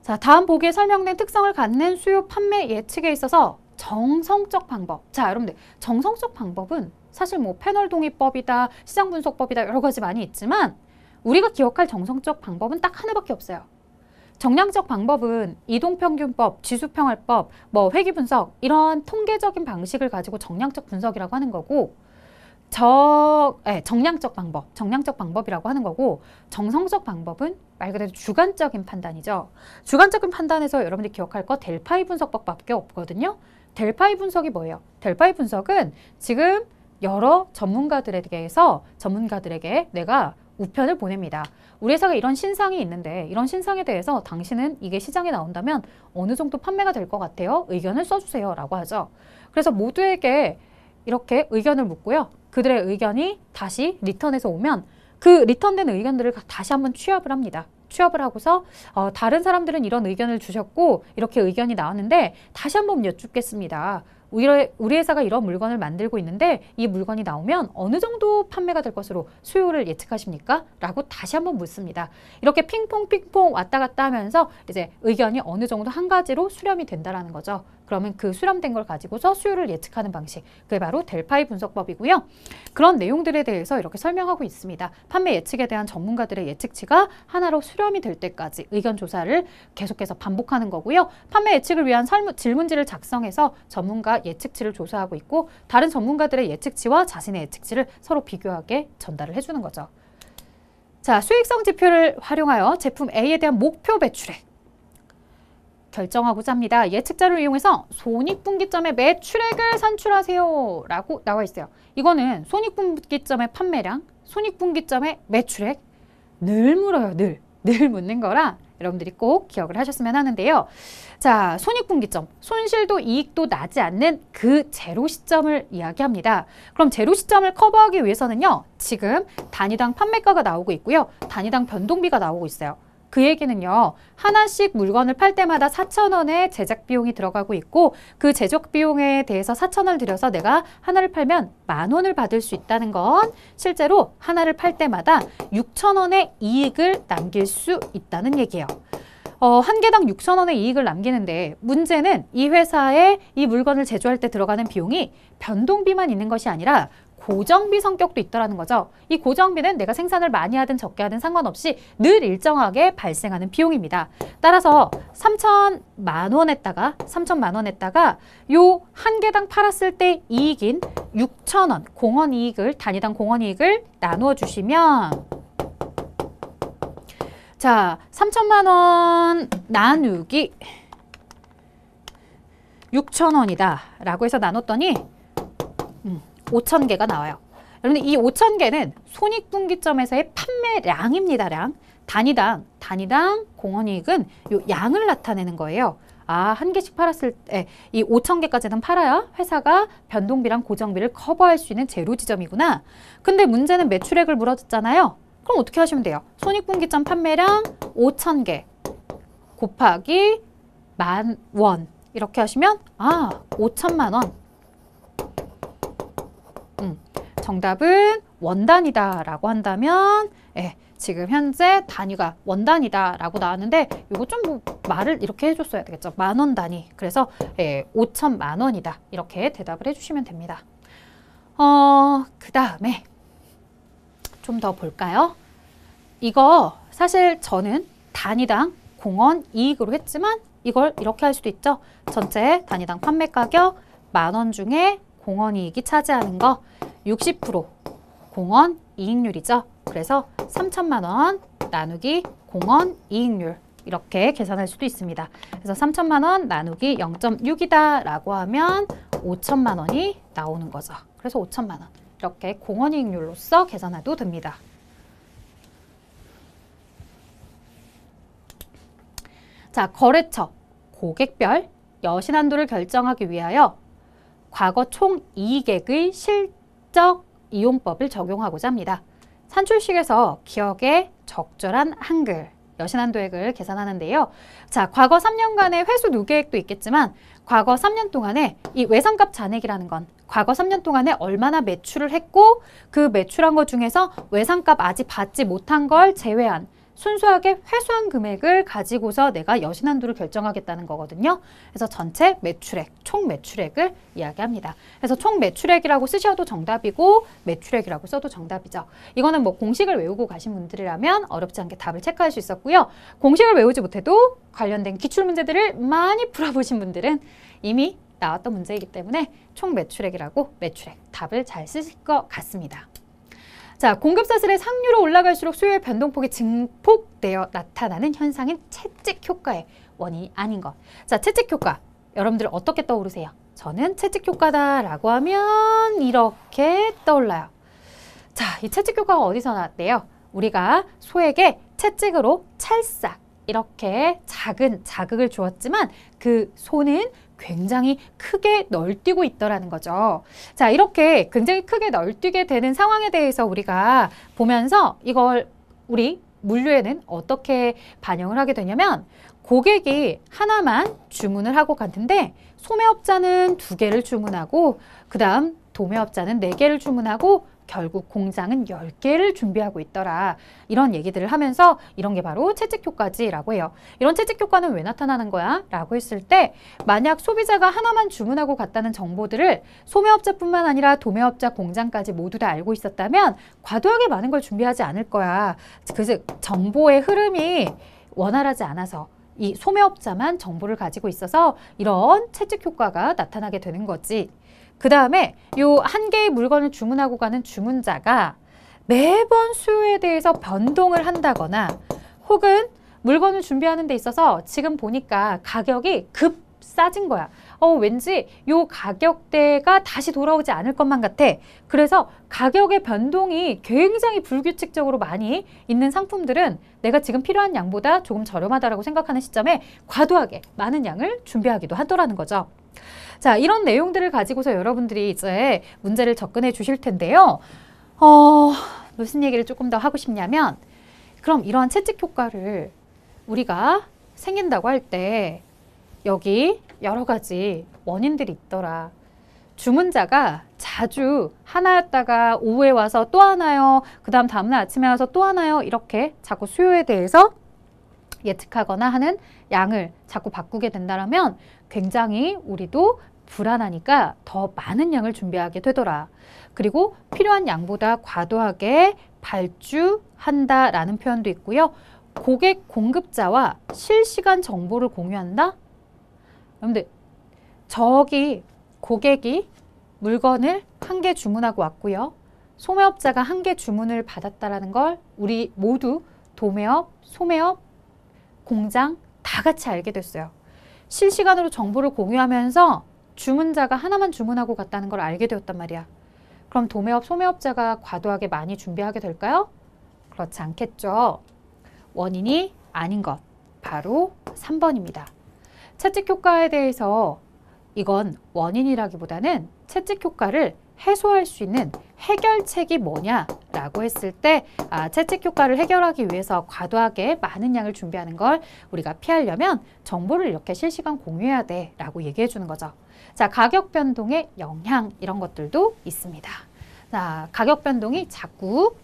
자, 다음 보기에 설명된 특성을 갖는 수요 판매 예측에 있어서 정성적 방법. 자, 여러분들 정성적 방법은 사실 뭐 패널 동의법이다, 시장 분석법이다 여러 가지 많이 있지만 우리가 기억할 정성적 방법은 딱 하나밖에 없어요. 정량적 방법은 이동평균법, 지수평활법, 뭐 회귀분석 이런 통계적인 방식을 가지고 정량적 분석이라고 하는 거고 정량적 방법이라고 하는 거고 정성적 방법은 말 그대로 주관적인 판단이죠. 주관적인 판단에서 여러분들이 기억할 거 델파이 분석법밖에 없거든요. 델파이 분석이 뭐예요? 델파이 분석은 지금 여러 전문가들에게 내가 우편을 보냅니다. 우리 회사가 이런 신상이 있는데 이런 신상에 대해서 당신은 이게 시장에 나온다면 어느 정도 판매가 될 것 같아요? 의견을 써주세요 라고 하죠. 그래서 모두에게 이렇게 의견을 묻고요. 그들의 의견이 다시 리턴해서 오면 그 리턴된 의견들을 다시 한번 취합을 합니다. 취합을 하고서 다른 사람들은 이런 의견을 주셨고 이렇게 의견이 나왔는데 다시 한번 여쭙겠습니다. 우리 회사가 이런 물건을 만들고 있는데 이 물건이 나오면 어느 정도 판매가 될 것으로 수요를 예측하십니까? 라고 다시 한번 묻습니다. 이렇게 핑퐁 왔다 갔다 하면서 이제 의견이 어느 정도 한 가지로 수렴이 된다라는 거죠. 그러면 그 수렴된 걸 가지고서 수요를 예측하는 방식. 그게 바로 델파이 분석법이고요. 그런 내용들에 대해서 이렇게 설명하고 있습니다. 판매 예측에 대한 전문가들의 예측치가 하나로 수렴이 될 때까지 의견 조사를 계속해서 반복하는 거고요. 판매 예측을 위한 질문지를 작성해서 전문가 예측치를 조사하고 있고 다른 전문가들의 예측치와 자신의 예측치를 서로 비교하게 전달을 해주는 거죠. 자, 수익성 지표를 활용하여 제품 A에 대한 목표 매출액 결정하고자 합니다. 예측자를 이용해서 손익분기점의 매출액을 산출하세요 라고 나와 있어요. 이거는 손익분기점의 판매량, 손익분기점의 매출액 늘 물어요. 늘 묻는 거라 여러분들이 꼭 기억을 하셨으면 하는데요. 자, 손익분기점, 손실도 이익도 나지 않는 그 제로 시점을 이야기합니다. 그럼 제로 시점을 커버하기 위해서는요. 지금 단위당 판매가가 나오고 있고요. 단위당 변동비가 나오고 있어요. 그 얘기는요. 하나씩 물건을 팔 때마다 4,000원의 제작 비용이 들어가고 있고 그 제작 비용에 대해서 4,000원을 들여서 내가 하나를 팔면 10,000원을 받을 수 있다는 건 실제로 하나를 팔 때마다 6,000원의 이익을 남길 수 있다는 얘기예요. 한 개당 6,000원의 이익을 남기는데 문제는 이 회사에 이 물건을 제조할 때 들어가는 비용이 변동비만 있는 것이 아니라 고정비 성격도 있더라는 거죠. 이 고정비는 내가 생산을 많이 하든 적게 하든 상관없이 늘 일정하게 발생하는 비용입니다. 따라서 3천만 원에다가 요 한 개당 팔았을 때 이익인 6,000원 공원 이익을 단위당 공원 이익을 나누어 주시면 자, 3천만 원 나누기 6,000원이다 라고 해서 나눴더니 5,000개가 나와요. 여러분 이 5,000개는 손익분기점에서의 판매량입니다. 량. 단위당 공원이익은 요 양을 나타내는 거예요. 한 개씩 팔았을 때 이 5,000개까지는 팔아야 회사가 변동비랑 고정비를 커버할 수 있는 제로 지점이구나. 근데 문제는 매출액을 물어줬잖아요. 그럼 어떻게 하시면 돼요? 손익분기점 판매량 5,000개 곱하기 10,000원 이렇게 하시면 5천만 원. 정답은 원단이다 라고 한다면 지금 현재 단위가 원단이다 라고 나왔는데 이거 좀 뭐 말을 이렇게 해줬어야 되겠죠. 10,000원 단위. 그래서 5천만 원이다 이렇게 대답을 해주시면 됩니다. 그 다음에 좀 더 볼까요? 이거 사실 저는 단위당 공원 이익으로 했지만 이걸 이렇게 할 수도 있죠. 전체 단위당 판매 가격 10,000원 중에 공원 이익이 차지하는 거 60% 공원 이익률이죠. 그래서 3천만 원 나누기 공원 이익률 이렇게 계산할 수도 있습니다. 그래서 3천만 원 나누기 0.6이다 라고 하면 5천만 원이 나오는 거죠. 그래서 5천만 원 이렇게 공원 이익률로서 계산해도 됩니다. 자, 거래처 고객별 여신한도를 결정하기 위하여 과거 총이익액의 실적 이용법을 적용하고자 합니다. 산출식에서 기억에 적절한 한글 여신한도액을 계산하는데요. 자, 과거 3년간의 회수 누계액도 있겠지만 과거 3년 동안에 이 외상값 잔액이라는 건 과거 3년 동안에 얼마나 매출을 했고 그 매출한 것 중에서 외상값 아직 받지 못한 걸 제외한 순수하게 회수한 금액을 가지고서 내가 여신한도를 결정하겠다는 거거든요. 그래서 전체 매출액, 총 매출액을 이야기합니다. 그래서 총 매출액이라고 쓰셔도 정답이고 매출액이라고 써도 정답이죠. 이거는 뭐 공식을 외우고 가신 분들이라면 어렵지 않게 답을 체크할 수 있었고요. 공식을 외우지 못해도 관련된 기출문제들을 많이 풀어보신 분들은 이미 나왔던 문제이기 때문에 총 매출액이라고 매출액 답을 잘 쓰실 것 같습니다. 자, 공급사슬의 상류로 올라갈수록 수요의 변동폭이 증폭되어 나타나는 현상인 채찍 효과의 원인이 아닌 것. 자, 채찍 효과. 여러분들 어떻게 떠오르세요? 저는 채찍 효과다라고 하면 이렇게 떠올라요. 자, 이 채찍 효과가 어디서 나왔대요? 우리가 소에게 채찍으로 찰싹 이렇게 작은 자극을 주었지만 그 소는 굉장히 크게 널뛰고 있더라는 거죠. 자, 이렇게 굉장히 크게 널뛰게 되는 상황에 대해서 우리가 보면서 이걸 우리 물류에는 어떻게 반영을 하게 되냐면 고객이 하나만 주문을 하고 갔는데 소매업자는 2개를 주문하고 그 다음 도매업자는 4개를 주문하고 결국 공장은 10개를 준비하고 있더라. 이런 얘기들을 하면서 이런 게 바로 채찍 효과지라고 해요. 이런 채찍 효과는 왜 나타나는 거야? 라고 했을 때 만약 소비자가 하나만 주문하고 갔다는 정보들을 소매업자뿐만 아니라 도매업자 공장까지 모두 다 알고 있었다면 과도하게 많은 걸 준비하지 않을 거야. 즉 정보의 흐름이 원활하지 않아서 이 소매업자만 정보를 가지고 있어서 이런 채찍 효과가 나타나게 되는 거지. 그 다음에 요 한 개의 물건을 주문하고 가는 주문자가 매번 수요에 대해서 변동을 한다거나 혹은 물건을 준비하는 데 있어서 지금 보니까 가격이 급 싸진 거야. 왠지 요 가격대가 다시 돌아오지 않을 것만 같아. 그래서 가격의 변동이 굉장히 불규칙적으로 많이 있는 상품들은 내가 지금 필요한 양보다 조금 저렴하다라고 생각하는 시점에 과도하게 많은 양을 준비하기도 하더라는 거죠. 자, 이런 내용들을 가지고서 여러분들이 이제 문제를 접근해 주실 텐데요. 무슨 얘기를 조금 더 하고 싶냐면 그럼 이러한 채찍 효과를 우리가 생긴다고 할 때 여기 여러 가지 원인들이 있더라. 주문자가 자주 하나였다가 오후에 와서 또 하나요. 그 다음 다음날 아침에 와서 또 하나요. 이렇게 자꾸 수요에 대해서 예측하거나 하는 양을 자꾸 바꾸게 된다면 굉장히 우리도 불안하니까 더 많은 양을 준비하게 되더라. 그리고 필요한 양보다 과도하게 발주한다라는 표현도 있고요. 고객 공급자와 실시간 정보를 공유한다? 여러분들, 저기 고객이 물건을 한 개 주문하고 왔고요. 소매업자가 한 개 주문을 받았다라는 걸 우리 모두 도매업, 소매업, 공장 다 같이 알게 됐어요. 실시간으로 정보를 공유하면서 주문자가 하나만 주문하고 갔다는 걸 알게 되었단 말이야. 그럼 도매업, 소매업자가 과도하게 많이 준비하게 될까요? 그렇지 않겠죠. 원인이 아닌 것, 바로 3번입니다. 채찍 효과에 대해서 이건 원인이라기보다는 채찍 효과를 해소할 수 있는 해결책이 뭐냐라고 했을 때 채찍 효과를 해결하기 위해서 과도하게 많은 양을 준비하는 걸 우리가 피하려면 정보를 이렇게 실시간 공유해야 돼 라고 얘기해 주는 거죠. 자, 가격 변동의 영향 이런 것들도 있습니다. 자, 가격 변동이 자꾸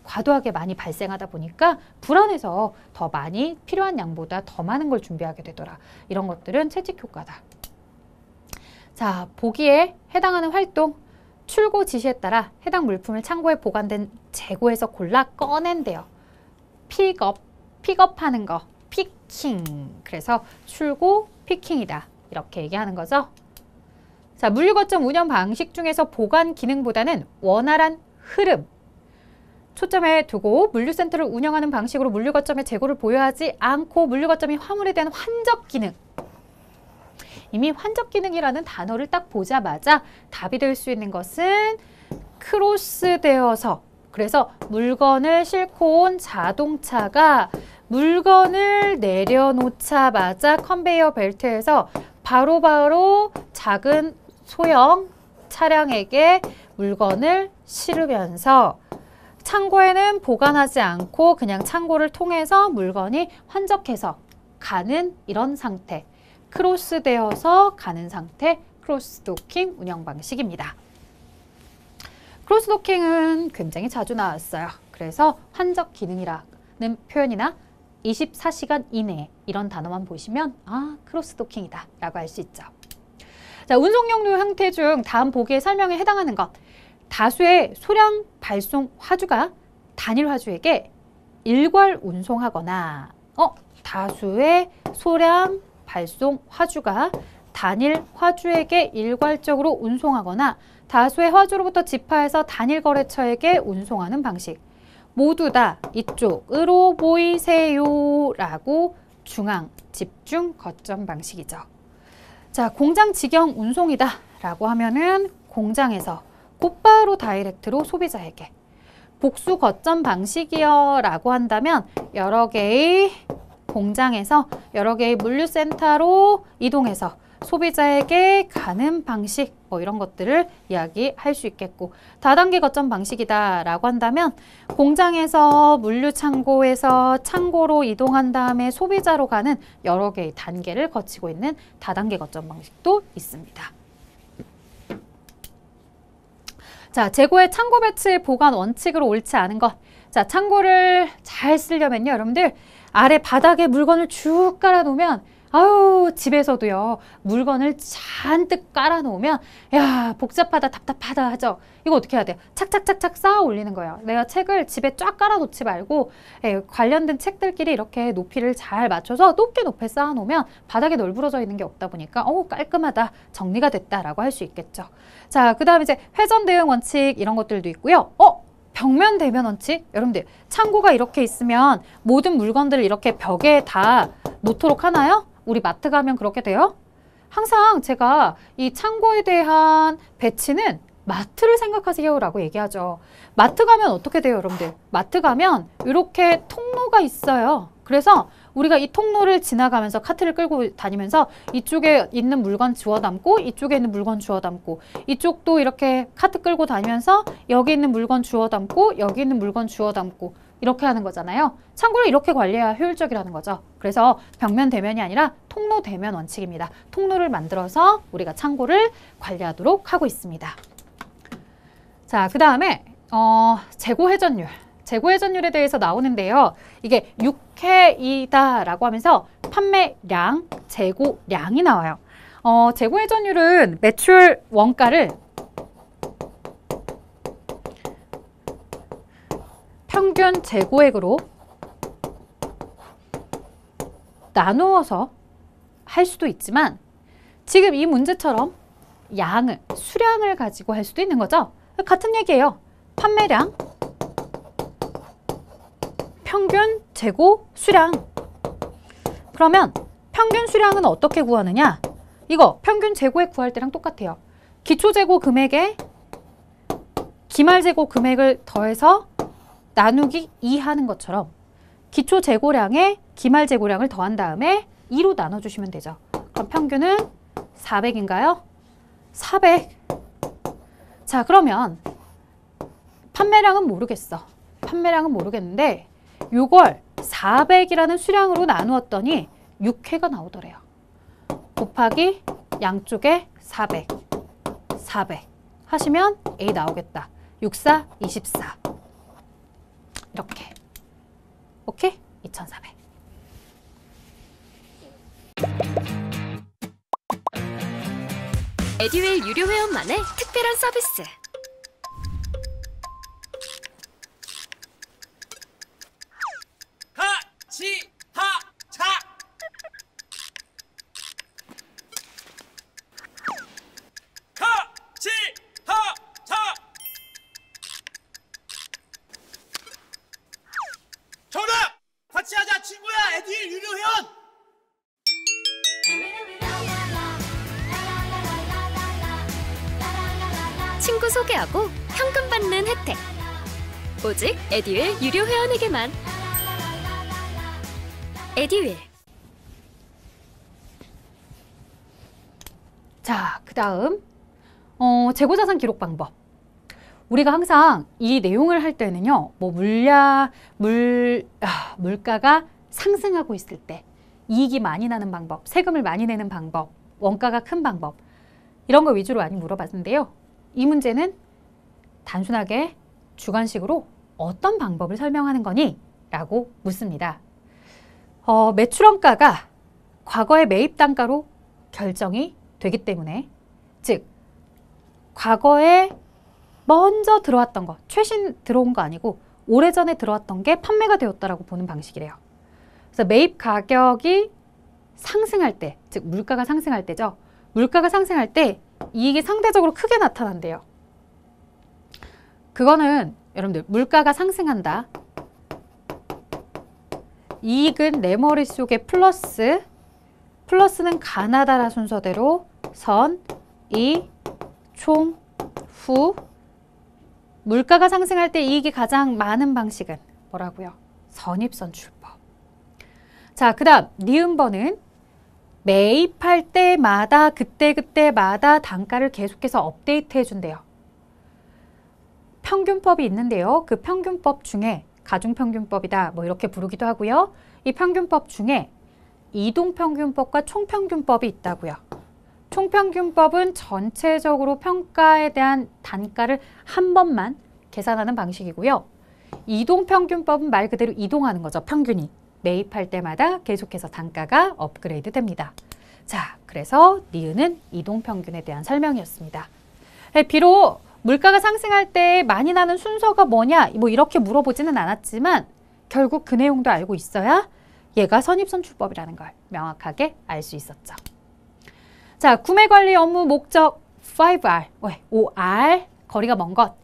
과도하게 많이 발생하다 보니까 불안해서 더 많이 필요한 양보다 더 많은 걸 준비하게 되더라. 이런 것들은 채찍 효과다. 자, 보기에 해당하는 활동, 출고 지시에 따라 해당 물품을 창고에 보관된 재고에서 골라 꺼낸대요. 픽업하는 거, 피킹. 그래서 출고, 피킹이다. 이렇게 얘기하는 거죠. 자, 물류거점 운영 방식 중에서 보관 기능보다는 원활한 흐름. 초점에 두고 물류센터를 운영하는 방식으로 물류거점의 재고를 보유하지 않고 물류거점이 화물에 대한 환적 기능. 이미 환적 기능이라는 단어를 딱 보자마자 답이 될 수 있는 것은 크로스되어서, 그래서 물건을 싣고 온 자동차가 물건을 내려놓자마자 컨베이어 벨트에서 바로바로 작은 소형 차량에게 물건을 실으면서 창고에는 보관하지 않고 그냥 창고를 통해서 물건이 환적해서 가는 이런 상태. 크로스되어서 가는 상태, 크로스도킹 운영 방식입니다. 크로스도킹은 굉장히 자주 나왔어요. 그래서 환적 기능이라는 표현이나 24시간 이내 이런 단어만 보시면 크로스도킹이다 라고 할 수 있죠. 자, 운송용료 형태 중 다음 보기의 설명에 해당하는 것. 다수의 소량 발송 화주가 단일 화주에게 일괄 운송하거나 다수의 소량 발송 화주가 단일 화주에게 일괄적으로 운송하거나 다수의 화주로부터 집하해서 단일 거래처에게 운송하는 방식. 모두 다 이쪽으로 보이세요 라고 중앙 집중 거점 방식이죠. 자, 공장 직영 운송이다 라고 하면은 공장에서 곧바로 다이렉트로 소비자에게. 복수 거점 방식이요 라고 한다면 여러 개의 공장에서 여러 개의 물류센터로 이동해서 소비자에게 가는 방식, 이런 것들을 이야기할 수 있겠고, 다단계 거점 방식이다 라고 한다면 공장에서 물류창고에서 창고로 이동한 다음에 소비자로 가는 여러 개의 단계를 거치고 있는 다단계 거점 방식도 있습니다. 자, 재고의 창고 배치 보관 원칙으로 옳지 않은 것. 자, 창고를 잘 쓰려면요, 여러분들 아래 바닥에 물건을 쭉 깔아놓으면 집에서도요 물건을 잔뜩 깔아놓으면 야 복잡하다 답답하다 하죠. 이거 어떻게 해야 돼요? 착착착착 쌓아 올리는 거예요. 내가 책을 집에 쫙 깔아놓지 말고 관련된 책들끼리 이렇게 높이를 잘 맞춰서 높게 쌓아놓으면 바닥에 널브러져 있는 게 없다 보니까 깔끔하다, 정리가 됐다라고 할 수 있겠죠. 자, 그 다음에 이제 회전 대응 원칙 이런 것들도 있고요. 벽면 대면 원칙. 여러분들 창고가 이렇게 있으면 모든 물건들을 이렇게 벽에 다 놓도록 하나요? 우리 마트 가면 그렇게 돼요? 항상 제가 이 창고에 대한 배치는 마트를 생각하세요 라고 얘기하죠. 마트 가면 어떻게 돼요, 여러분들? 마트 가면 이렇게 통로가 있어요. 그래서 우리가 이 통로를 지나가면서 카트를 끌고 다니면서 이쪽에 있는 물건 주워 담고 이쪽에 있는 물건 주워 담고 이쪽도 이렇게 카트 끌고 다니면서 여기 있는 물건 주워 담고 여기 있는 물건 주워 담고 이렇게 하는 거잖아요. 창고를 이렇게 관리해야 효율적이라는 거죠. 그래서 벽면 대면이 아니라 통로 대면 원칙입니다. 통로를 만들어서 우리가 창고를 관리하도록 하고 있습니다. 자, 그 다음에 재고 회전율. 재고 회전율에 대해서 나오는데요. 이게 이렇게이다 라고 하면서 판매량, 재고량이 나와요. 재고회전율은 매출 원가를 평균 재고액으로 나누어서 할 수도 있지만 지금 이 문제처럼 수량을 가지고 할 수도 있는 거죠. 같은 얘기예요. 판매량, 평균 재고 수량. 그러면 평균 수량은 어떻게 구하느냐? 이거 평균 재고액 구할 때랑 똑같아요. 기초 재고 금액에 기말 재고 금액을 더해서 나누기 2 하는 것처럼 기초 재고량에 기말 재고량을 더한 다음에 2로 나눠주시면 되죠. 그럼 평균은 400인가요? 400. 자, 그러면 판매량은 모르겠어. 판매량은 모르겠는데 요걸 400이라는 수량으로 나누었더니 6회가 나오더래요. 곱하기 양쪽에 400, 400 하시면 A 나오겠다. 6, 4, 24. 이렇게. 오케이? 2400. 에듀윌 유료 회원만의 특별한 서비스. 같이 하자. 같이 하자. 정답! 같이 하자 친구야. 에듀윌 유료 회원. 친구 소개하고 현금 받는 혜택. 오직 에듀윌 유료 회원에게만. 에듀윌. 자, 그 다음 재고자산 기록 방법. 우리가 항상 이 내용을 할 때는요, 뭐 물가가 상승하고 있을 때 이익이 많이 나는 방법, 세금을 많이 내는 방법, 원가가 큰 방법, 이런 거 위주로 많이 물어봤는데요. 이 문제는 단순하게 주관식으로 어떤 방법을 설명하는 거니? 라고 묻습니다. 매출원가가 과거의 매입 단가로 결정이 되기 때문에, 즉 과거에 먼저 들어왔던 거, 최신 들어온 거 아니고 오래전에 들어왔던 게 판매가 되었다라고 보는 방식이래요. 그래서 매입 가격이 상승할 때, 즉 물가가 상승할 때죠. 물가가 상승할 때 이익이 상대적으로 크게 나타난대요. 그거는 여러분들 물가가 상승한다. 이익은 내 머릿속에 플러스는 가나다라 순서대로 선, 이, 총, 후. 물가가 상승할 때 이익이 가장 많은 방식은 뭐라고요? 선입선출법. 자, 그 다음 니은번은 매입할 때마다 그때마다 단가를 계속해서 업데이트 해준대요. 평균법이 있는데요. 그 평균법 중에 가중평균법이다 뭐 이렇게 부르기도 하고요. 이 평균법 중에 이동평균법과 총평균법이 있다고요. 총평균법은 전체적으로 평가에 대한 단가를 한 번만 계산하는 방식이고요. 이동평균법은 말 그대로 이동하는 거죠. 평균이. 매입할 때마다 계속해서 단가가 업그레이드 됩니다. 자, 그래서 니은은 이동평균에 대한 설명이었습니다. 비록 물가가 상승할 때 많이 나는 순서가 뭐냐 뭐 이렇게 물어보지는 않았지만 결국 그 내용도 알고 있어야 얘가 선입선출법이라는 걸 명확하게 알 수 있었죠. 자, 구매관리 업무 목적 5R, 5R, 거리가 먼 것.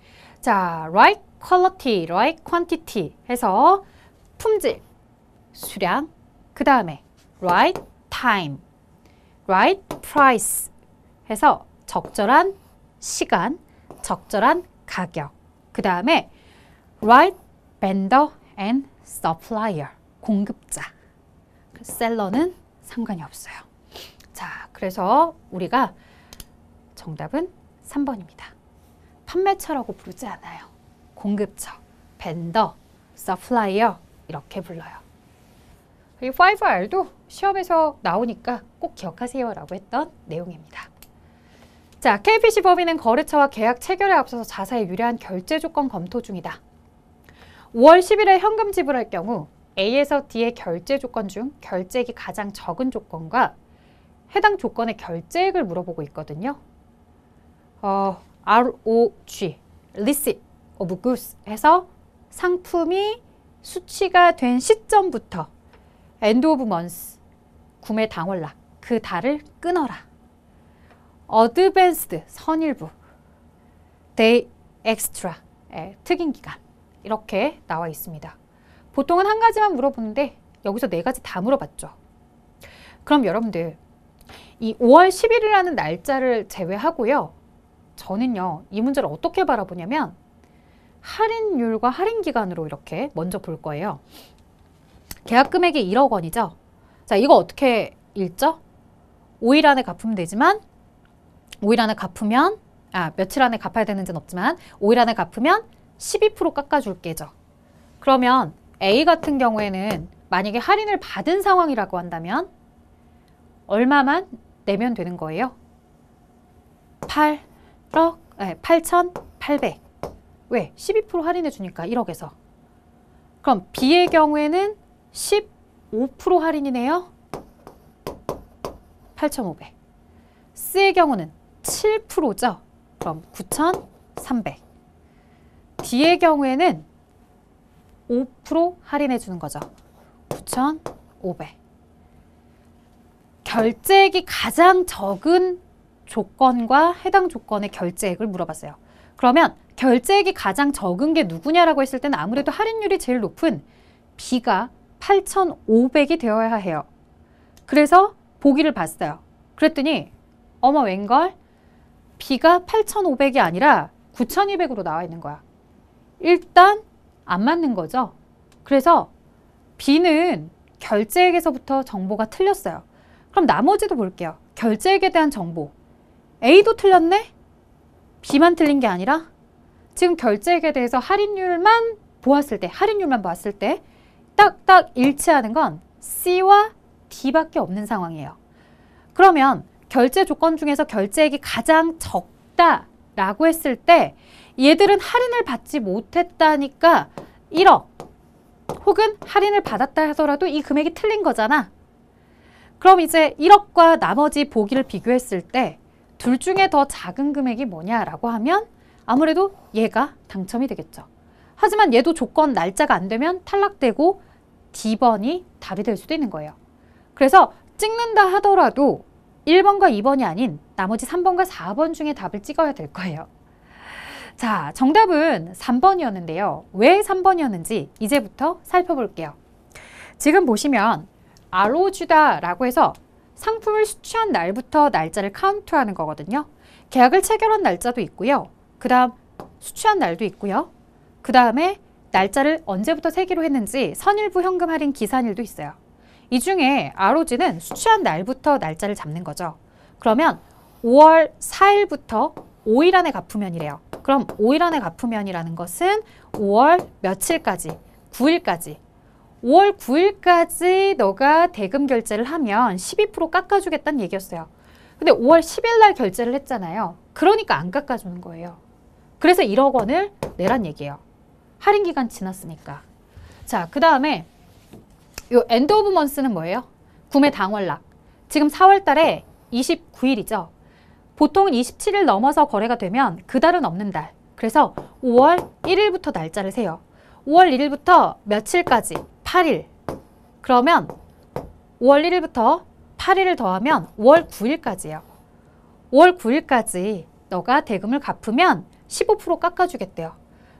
자, right quality, right quantity 해서 품질, 수량, 그 다음에 right time, right price 해서 적절한 시간, 적절한 가격, 그 다음에 right vendor and supplier, 공급자, 셀러는 상관이 없어요. 자, 그래서 우리가 정답은 3번입니다. 판매처라고 부르지 않아요. 공급처, vendor, supplier 이렇게 불러요. 이 5R도 시험에서 나오니까 꼭 기억하세요 라고 했던 내용입니다. 자, KPC 법인은 거래처와 계약 체결에 앞서서 자사의 유리한 결제 조건 검토 중이다. 5월 10일에 현금 지불할 경우 A에서 D의 결제 조건 중 결제액이 가장 적은 조건과 해당 조건의 결제액을 물어보고 있거든요. ROG, Receipt of Goods 해서 상품이 수취가 된 시점부터 End of Month, 구매 당월날, 그 달을 끊어라. Advanced, 선일부, Day Extra, 특인 기간, 이렇게 나와 있습니다. 보통은 한 가지만 물어보는데 여기서 네 가지 다 물어봤죠. 그럼 여러분들 이 5월 11일이라는 날짜를 제외하고요. 저는요, 이 문제를 어떻게 바라보냐면 할인율과 할인 기간으로 이렇게 먼저 볼 거예요. 계약 금액이 1억 원이죠. 자, 이거 어떻게 읽죠? 5일 안에 갚으면 되지만 5일 안에 갚으면 며칠 안에 갚아야 되는지는 없지만 5일 안에 갚으면 12% 깎아줄게죠. 그러면 A 같은 경우에는 만약에 할인을 받은 상황이라고 한다면 얼마만 내면 되는 거예요? 8,800. 왜? 12% 할인해 주니까 1억에서. 그럼 B의 경우에는 15% 할인이네요. 8,500. C의 경우는 7%죠. 그럼 9,300. D의 경우에는 5% 할인해 주는 거죠. 9,500. 결제액이 가장 적은 조건과 해당 조건의 결제액을 물어봤어요. 그러면 결제액이 가장 적은 게 누구냐라고 했을 때는 아무래도 할인율이 제일 높은 B가 8,500이 되어야 해요. 그래서 보기를 봤어요. 그랬더니 어머 웬걸? B가 8,500이 아니라 9,200으로 나와 있는 거야. 일단 안 맞는 거죠. 그래서 B는 결제액에서부터 정보가 틀렸어요. 그럼 나머지도 볼게요. 결제액에 대한 정보. A도 틀렸네? B만 틀린 게 아니라 지금 결제액에 대해서 할인율만 보았을 때 딱딱 일치하는 건 C와 D밖에 없는 상황이에요. 그러면 결제 조건 중에서 결제액이 가장 적다라고 했을 때 얘들은 할인을 받지 못했다니까 1억 혹은 할인을 받았다 하더라도 이 금액이 틀린 거잖아. 그럼 이제 1억과 나머지 보기를 비교했을 때 둘 중에 더 작은 금액이 뭐냐라고 하면 아무래도 얘가 당첨이 되겠죠. 하지만 얘도 조건 날짜가 안 되면 탈락되고 D번이 답이 될 수도 있는 거예요. 그래서 찍는다 하더라도 1번과 2번이 아닌 나머지 3번과 4번 중에 답을 찍어야 될 거예요. 자, 정답은 3번이었는데요. 왜 3번이었는지 이제부터 살펴볼게요. 지금 보시면 ROG다라고 해서 상품을 수취한 날부터 날짜를 카운트하는 거거든요. 계약을 체결한 날짜도 있고요. 그 다음 수취한 날도 있고요. 그 다음에 날짜를 언제부터 세기로 했는지 선일부 현금 할인 기산일도 있어요. 이 중에 ROG는 수취한 날부터 날짜를 잡는 거죠. 그러면 5월 4일부터 5일 안에 갚으면이래요. 그럼 5일 안에 갚으면이라는 것은 5월 며칠까지? 9일까지. 5월 9일까지 너가 대금 결제를 하면 12% 깎아주겠다는 얘기였어요. 근데 5월 10일 날 결제를 했잖아요. 그러니까 안 깎아주는 거예요. 그래서 1억 원을 내란 얘기예요. 할인 기간 지났으니까. 자, 그 다음에 요 엔드 오브 먼스는 뭐예요? 구매 당월락. 지금 4월 달에 29일이죠. 보통은 27일 넘어서 거래가 되면 그 달은 없는 달. 그래서 5월 1일부터 날짜를 세요. 5월 1일부터 며칠까지? 8일. 그러면 5월 1일부터 8일을 더하면 5월 9일까지예요. 5월 9일까지 너가 대금을 갚으면 15% 깎아주겠대요.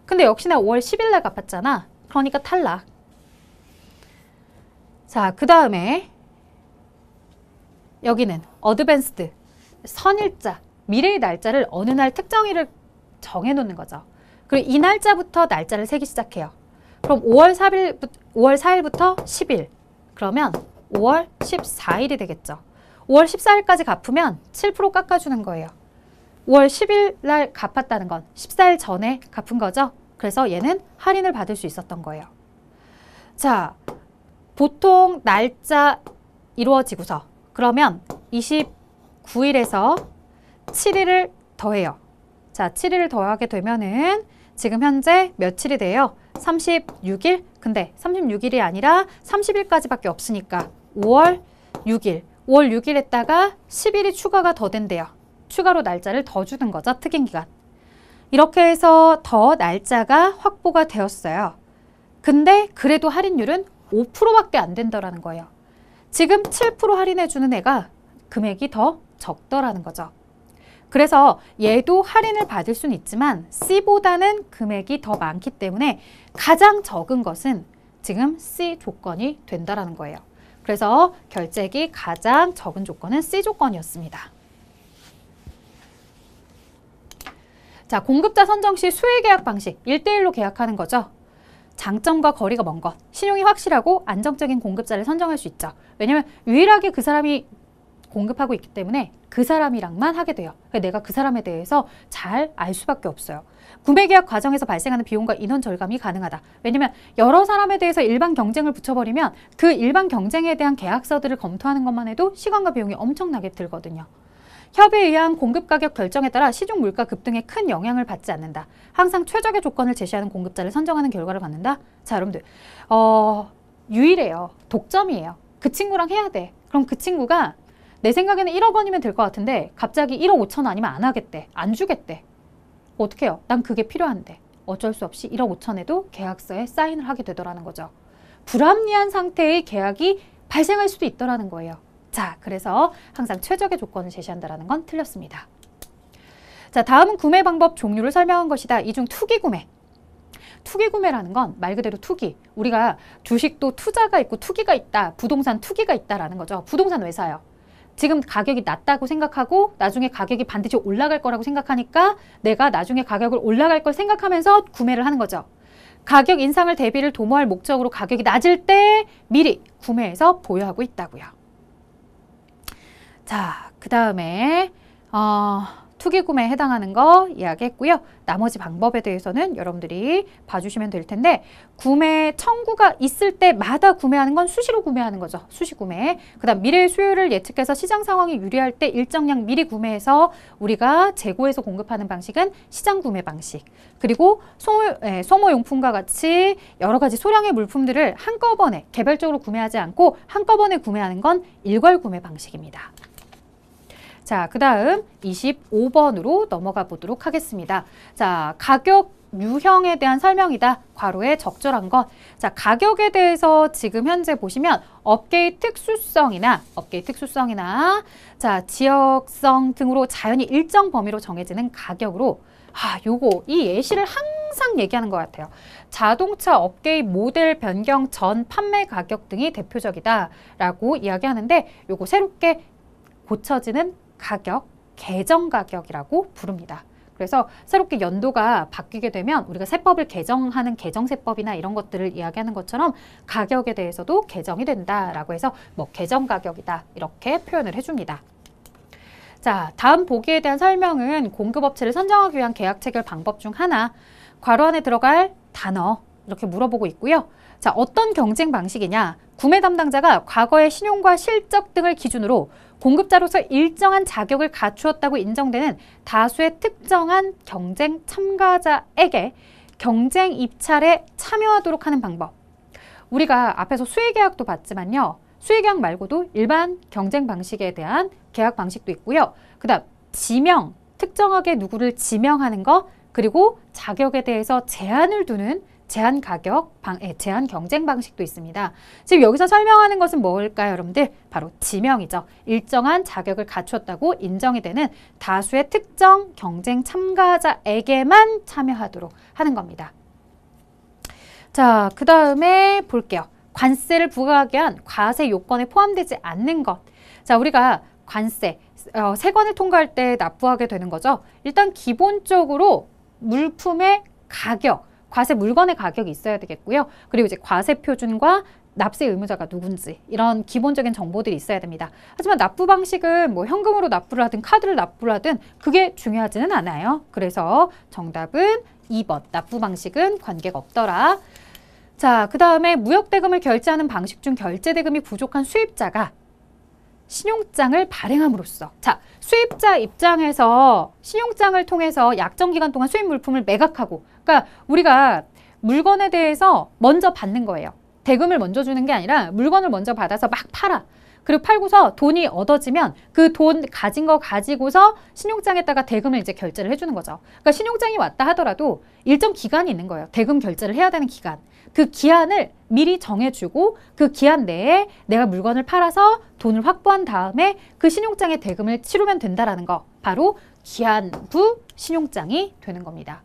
근데 역시나 5월 10일 날 갚았잖아. 그러니까 탈락. 자, 그 다음에 여기는 어드밴스드, 선일자, 미래의 날짜를 어느 날 특정일을 정해놓는 거죠. 그리고 이 날짜부터 날짜를 세기 시작해요. 그럼 5월 4일부터 10일. 그러면 5월 14일이 되겠죠. 5월 14일까지 갚으면 7% 깎아주는 거예요. 5월 10일 날 갚았다는 건 14일 전에 갚은 거죠. 그래서 얘는 할인을 받을 수 있었던 거예요. 자, 보통 날짜 이루어지고서 그러면 29일에서 7일을 더해요. 자, 7일을 더하게 되면은 지금 현재 며칠이 돼요? 36일. 근데 36일이 아니라 30일까지밖에 없으니까 5월 6일. 5월 6일에다가 10일이 추가가 더 된대요. 추가로 날짜를 더 주는 거죠. 특임기간. 이렇게 해서 더 날짜가 확보가 되었어요. 근데 그래도 할인율은 5%밖에 안 된다라는 거예요. 지금 7% 할인해주는 애가 금액이 더 적더라는 거죠. 그래서 얘도 할인을 받을 수는 있지만 C보다는 금액이 더 많기 때문에 가장 적은 것은 지금 C 조건이 된다라는 거예요. 그래서 결제액이 가장 적은 조건은 C 조건이었습니다. 자, 공급자 선정 시 수의 계약 방식 1대1로 계약하는 거죠. 장점과 거리가 먼 것, 신용이 확실하고 안정적인 공급자를 선정할 수 있죠. 왜냐면 유일하게 그 사람이 공급하고 있기 때문에 그 사람이랑만 하게 돼요. 내가 그 사람에 대해서 잘 알 수밖에 없어요. 구매 계약 과정에서 발생하는 비용과 인원 절감이 가능하다. 왜냐면 여러 사람에 대해서 일반 경쟁을 붙여버리면 그 일반 경쟁에 대한 계약서들을 검토하는 것만 해도 시간과 비용이 엄청나게 들거든요. 협의에 의한 공급 가격 결정에 따라 시중 물가 급등에 큰 영향을 받지 않는다. 항상 최적의 조건을 제시하는 공급자를 선정하는 결과를 받는다. 자, 여러분들 유일해요. 독점이에요. 그 친구랑 해야 돼. 그럼 그 친구가 내 생각에는 1억 원이면 될 것 같은데 갑자기 1억 5천 원 아니면 안 하겠대. 안 주겠대. 어떻게 해요? 난 그게 필요한데. 어쩔 수 없이 1억 5천에도 계약서에 사인을 하게 되더라는 거죠. 불합리한 상태의 계약이 발생할 수도 있더라는 거예요. 자, 그래서 항상 최적의 조건을 제시한다는 건 틀렸습니다. 자, 다음은 구매 방법 종류를 설명한 것이다. 이 중 투기 구매. 투기 구매라는 건 말 그대로 투기. 우리가 주식도 투자가 있고 투기가 있다. 부동산 투기가 있다라는 거죠. 부동산 왜 사요? 지금 가격이 낮다고 생각하고 나중에 가격이 반드시 올라갈 거라고 생각하니까 내가 나중에 가격을 올라갈 걸 생각하면서 구매를 하는 거죠. 가격 인상을 대비를 도모할 목적으로 가격이 낮을 때 미리 구매해서 보유하고 있다고요. 자, 그 다음에 투기 구매에 해당하는 거 이야기했고요. 나머지 방법에 대해서는 여러분들이 봐주시면 될 텐데 구매 청구가 있을 때마다 구매하는 건 수시로 구매하는 거죠. 수시 구매. 그 다음 미래의 수요를 예측해서 시장 상황이 유리할 때 일정량 미리 구매해서 우리가 재고해서 공급하는 방식은 시장 구매 방식. 그리고 소모용품과 같이 여러 가지 소량의 물품들을 한꺼번에 개별적으로 구매하지 않고 한꺼번에 구매하는 건 일괄 구매 방식입니다. 자, 그 다음 25번으로 넘어가 보도록 하겠습니다. 자, 가격 유형에 대한 설명이다. 괄호에 적절한 것. 자, 가격에 대해서 지금 현재 보시면 업계의 특수성이나 자, 지역성 등으로 자연히 일정 범위로 정해지는 가격으로 이 예시를 항상 얘기하는 것 같아요. 자동차 업계의 모델 변경 전 판매 가격 등이 대표적이다 라고 이야기하는데 요거 새롭게 고쳐지는 가격, 개정 가격이라고 부릅니다. 그래서 새롭게 연도가 바뀌게 되면 우리가 세법을 개정하는 개정세법이나 이런 것들을 이야기하는 것처럼 가격에 대해서도 개정이 된다라고 해서 뭐 개정 가격이다 이렇게 표현을 해줍니다. 자, 다음 보기에 대한 설명은 공급업체를 선정하기 위한 계약 체결 방법 중 하나, 괄호 안에 들어갈 단어 이렇게 물어보고 있고요. 자, 어떤 경쟁 방식이냐? 구매 담당자가 과거의 신용과 실적 등을 기준으로 공급자로서 일정한 자격을 갖추었다고 인정되는 다수의 특정한 경쟁 참가자에게 경쟁 입찰에 참여하도록 하는 방법. 우리가 앞에서 수의계약도 봤지만요. 수의계약 말고도 일반 경쟁 방식에 대한 계약 방식도 있고요. 그 다음 지명, 특정하게 누구를 지명하는 거, 그리고 자격에 대해서 제한을 두는 제한 가격, 제한 경쟁 방식도 있습니다. 지금 여기서 설명하는 것은 뭘까요, 여러분들? 바로 지명이죠. 일정한 자격을 갖추었다고 인정이 되는 다수의 특정 경쟁 참가자에게만 참여하도록 하는 겁니다. 자, 그 다음에 볼게요. 관세를 부과하기 위한 과세 요건에 포함되지 않는 것. 자, 우리가 관세, 세관을 통과할 때 납부하게 되는 거죠. 일단 기본적으로 물품의 가격, 과세 물건의 가격이 있어야 되겠고요. 그리고 이제 과세 표준과 납세 의무자가 누군지 이런 기본적인 정보들이 있어야 됩니다. 하지만 납부 방식은 뭐 현금으로 납부를 하든 카드를 납부를 하든 그게 중요하지는 않아요. 그래서 정답은 2번. 납부 방식은 관계가 없더라. 자, 그 다음에 무역대금을 결제하는 방식 중 결제대금이 부족한 수입자가 신용장을 발행함으로써, 자, 수입자 입장에서 신용장을 통해서 약정 기간 동안 수입 물품을 매각하고, 그러니까 우리가 물건에 대해서 먼저 받는 거예요. 대금을 먼저 주는 게 아니라 물건을 먼저 받아서 막 팔아. 그리고 팔고서 돈이 얻어지면 그 돈 가진 거 가지고서 신용장에다가 대금을 이제 결제를 해주는 거죠. 그러니까 신용장이 왔다 하더라도 일정 기간이 있는 거예요. 대금 결제를 해야 되는 기간. 그 기한을 미리 정해주고 그 기한 내에 내가 물건을 팔아서 돈을 확보한 다음에 그 신용장에 대금을 치르면 된다라는 거. 바로 기한부 신용장이 되는 겁니다.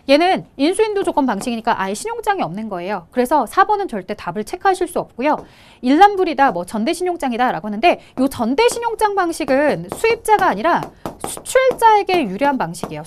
얘는 인수인도 조건 방식이니까 아예 신용장이 없는 거예요. 그래서 4번은 절대 답을 체크하실 수 없고요. 일람불이다, 뭐 전대신용장이다 라고 하는데 이 전대신용장 방식은 수입자가 아니라 수출자에게 유리한 방식이에요.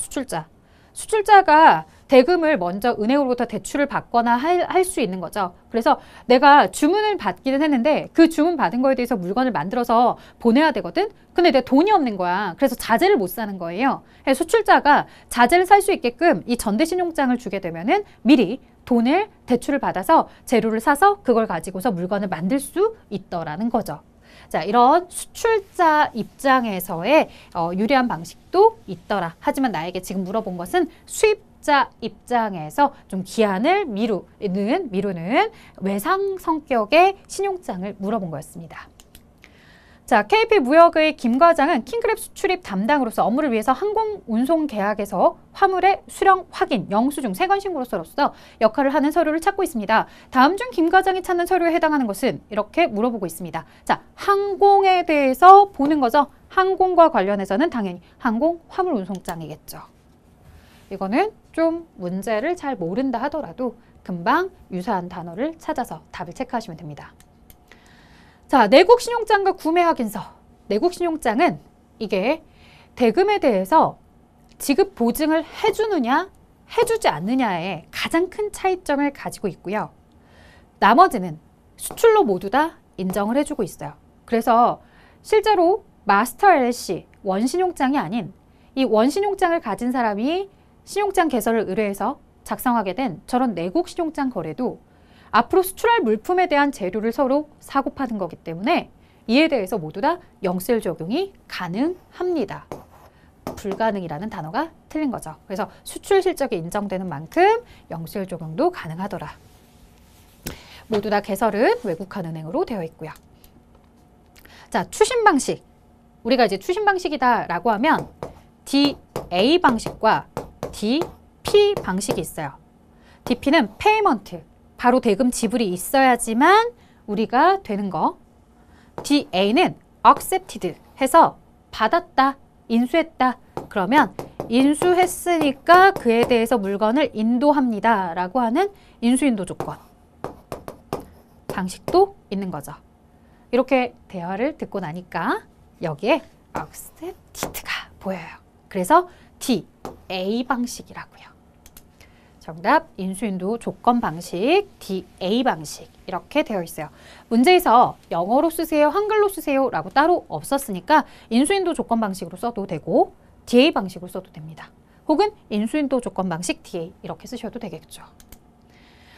수출자가 대금을 먼저 은행으로부터 대출을 받거나 할 수 있는 거죠. 그래서 내가 주문을 받기는 했는데 그 주문 받은 거에 대해서 물건을 만들어서 보내야 되거든? 근데 내 돈이 없는 거야. 그래서 자재를 못 사는 거예요. 수출자가 자재를 살 수 있게끔 이 전대신용장을 주게 되면은 미리 돈을 대출을 받아서 재료를 사서 그걸 가지고서 물건을 만들 수 있더라는 거죠. 자, 이런 수출자 입장에서의 유리한 방식도 있더라. 하지만 나에게 지금 물어본 것은 수입자 입장에서 좀 기한을 미루는 외상 성격의 신용장을 물어본 거였습니다. 자, KP무역의 김 과장은 킹크랩 수출입 담당으로서 업무를 위해서 항공운송계약에서 화물의 수령 확인, 영수증, 세관신고로서 역할을 하는 서류를 찾고 있습니다. 다음 중 김 과장이 찾는 서류에 해당하는 것은? 이렇게 물어보고 있습니다. 자, 항공에 대해서 보는 거죠. 항공과 관련해서는 당연히 항공 화물운송장이겠죠. 이거는 좀 문제를 잘 모른다 하더라도 금방 유사한 단어를 찾아서 답을 체크하시면 됩니다. 자, 내국신용장과 구매확인서. 내국신용장은 이게 대금에 대해서 지급 보증을 해주느냐, 해주지 않느냐의 가장 큰 차이점을 가지고 있고요. 나머지는 수출로 모두 다 인정을 해주고 있어요. 그래서 실제로 마스터 LC, 원신용장이 아닌 이 원신용장을 가진 사람이 신용장 개설을 의뢰해서 작성하게 된 저런 내국신용장 거래도 앞으로 수출할 물품에 대한 재료를 서로 사고 파는 거기 때문에 이에 대해서 모두 다 영세율 적용이 가능합니다. 불가능이라는 단어가 틀린 거죠. 그래서 수출 실적이 인정되는 만큼 영세율 적용도 가능하더라. 모두 다 개설은 외국한 은행으로 되어 있고요. 자, 추심 방식. 우리가 이제 추심 방식이다라고 하면 DA 방식과 DP 방식이 있어요. DP는 페이먼트. 바로 대금 지불이 있어야지만 우리가 되는 거. DA는 accepted 해서 받았다, 인수했다. 그러면 인수했으니까 그에 대해서 물건을 인도합니다 라고 하는 인수인도 조건. 방식도 있는 거죠. 이렇게 대화를 듣고 나니까 여기에 accepted가 보여요. 그래서 DA 방식이라고요. 정답 인수인도 조건 방식, DA 방식 이렇게 되어 있어요. 문제에서 영어로 쓰세요, 한글로 쓰세요 라고 따로 없었으니까 인수인도 조건 방식으로 써도 되고 DA 방식으로 써도 됩니다. 혹은 인수인도 조건 방식 DA 이렇게 쓰셔도 되겠죠.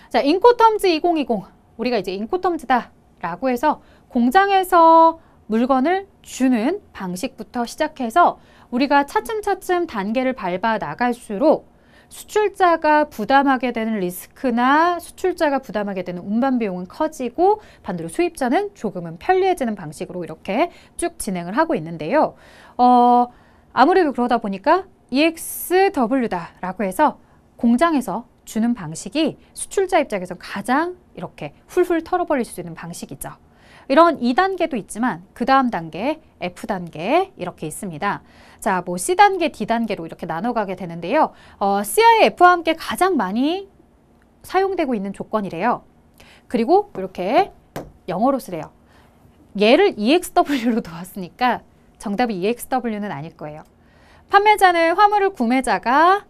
자, 인코텀즈 2020 우리가 이제 인코텀즈다 라고 해서 공장에서 물건을 주는 방식부터 시작해서 우리가 차츰차츰 단계를 밟아 나갈수록 수출자가 부담하게 되는 리스크나 수출자가 부담하게 되는 운반 비용은 커지고 반대로 수입자는 조금은 편리해지는 방식으로 이렇게 쭉 진행을 하고 있는데요. 아무래도 그러다 보니까 EXW다라고 해서 공장에서 주는 방식이 수출자 입장에서 가장 이렇게 훌훌 털어버릴 수 있는 방식이죠. 이런 2단계도 있지만 그 다음 단계, F단계 이렇게 있습니다. 자, 뭐 C단계, D단계로 이렇게 나눠가게 되는데요. C와 F와 함께 가장 많이 사용되고 있는 조건이래요. 그리고 이렇게 영어로 쓰래요. 얘를 EXW로 두었으니까 정답이 EXW는 아닐 거예요. 판매자는 화물을 구매자가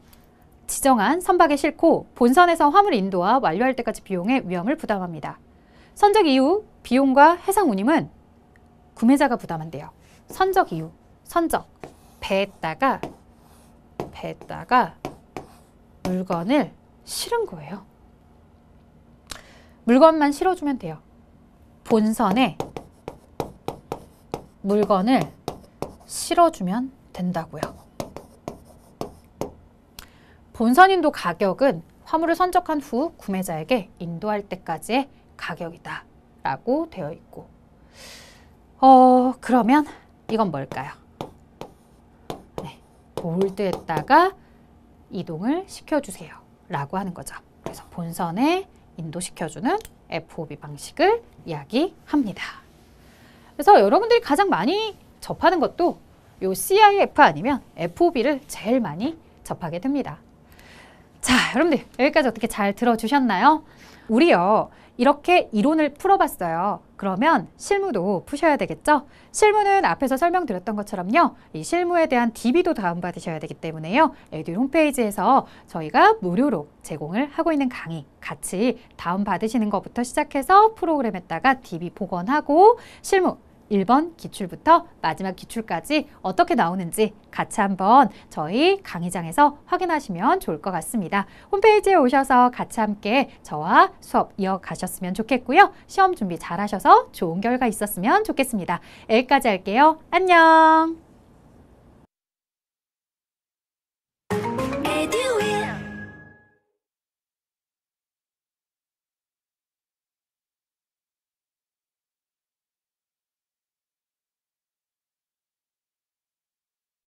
지정한 선박에 싣고 본선에서 화물 인도와 완료할 때까지 비용의 위험을 부담합니다. 선적 이후 비용과 해상 운임은 구매자가 부담한대요. 선적 이후, 선적, 배에다가 물건을 실은 거예요. 물건만 실어주면 돼요. 본선에 물건을 실어주면 된다고요. 본선 인도 가격은 화물을 선적한 후 구매자에게 인도할 때까지의 가격이다 라고 되어 있고, 그러면 이건 뭘까요? 네, 볼드에다가 이동을 시켜주세요 라고 하는 거죠. 그래서 본선에 인도시켜주는 FOB 방식을 이야기합니다. 그래서 여러분들이 가장 많이 접하는 것도 요 CIF 아니면 FOB를 제일 많이 접하게 됩니다. 자, 여러분들 여기까지 어떻게 잘 들어주셨나요? 우리요 이렇게 이론을 풀어봤어요. 그러면 실무도 푸셔야 되겠죠? 실무는 앞에서 설명드렸던 것처럼요. 이 실무에 대한 DB도 다운받으셔야 되기 때문에요. 에듀윌 홈페이지에서 저희가 무료로 제공을 하고 있는 강의 같이 다운받으시는 것부터 시작해서 프로그램에다가 DB 복원하고 실무 1번 기출부터 마지막 기출까지 어떻게 나오는지 같이 한번 저희 강의장에서 확인하시면 좋을 것 같습니다. 홈페이지에 오셔서 같이 함께 저와 수업 이어가셨으면 좋겠고요. 시험 준비 잘 하셔서 좋은 결과 있었으면 좋겠습니다. 여기까지 할게요. 안녕!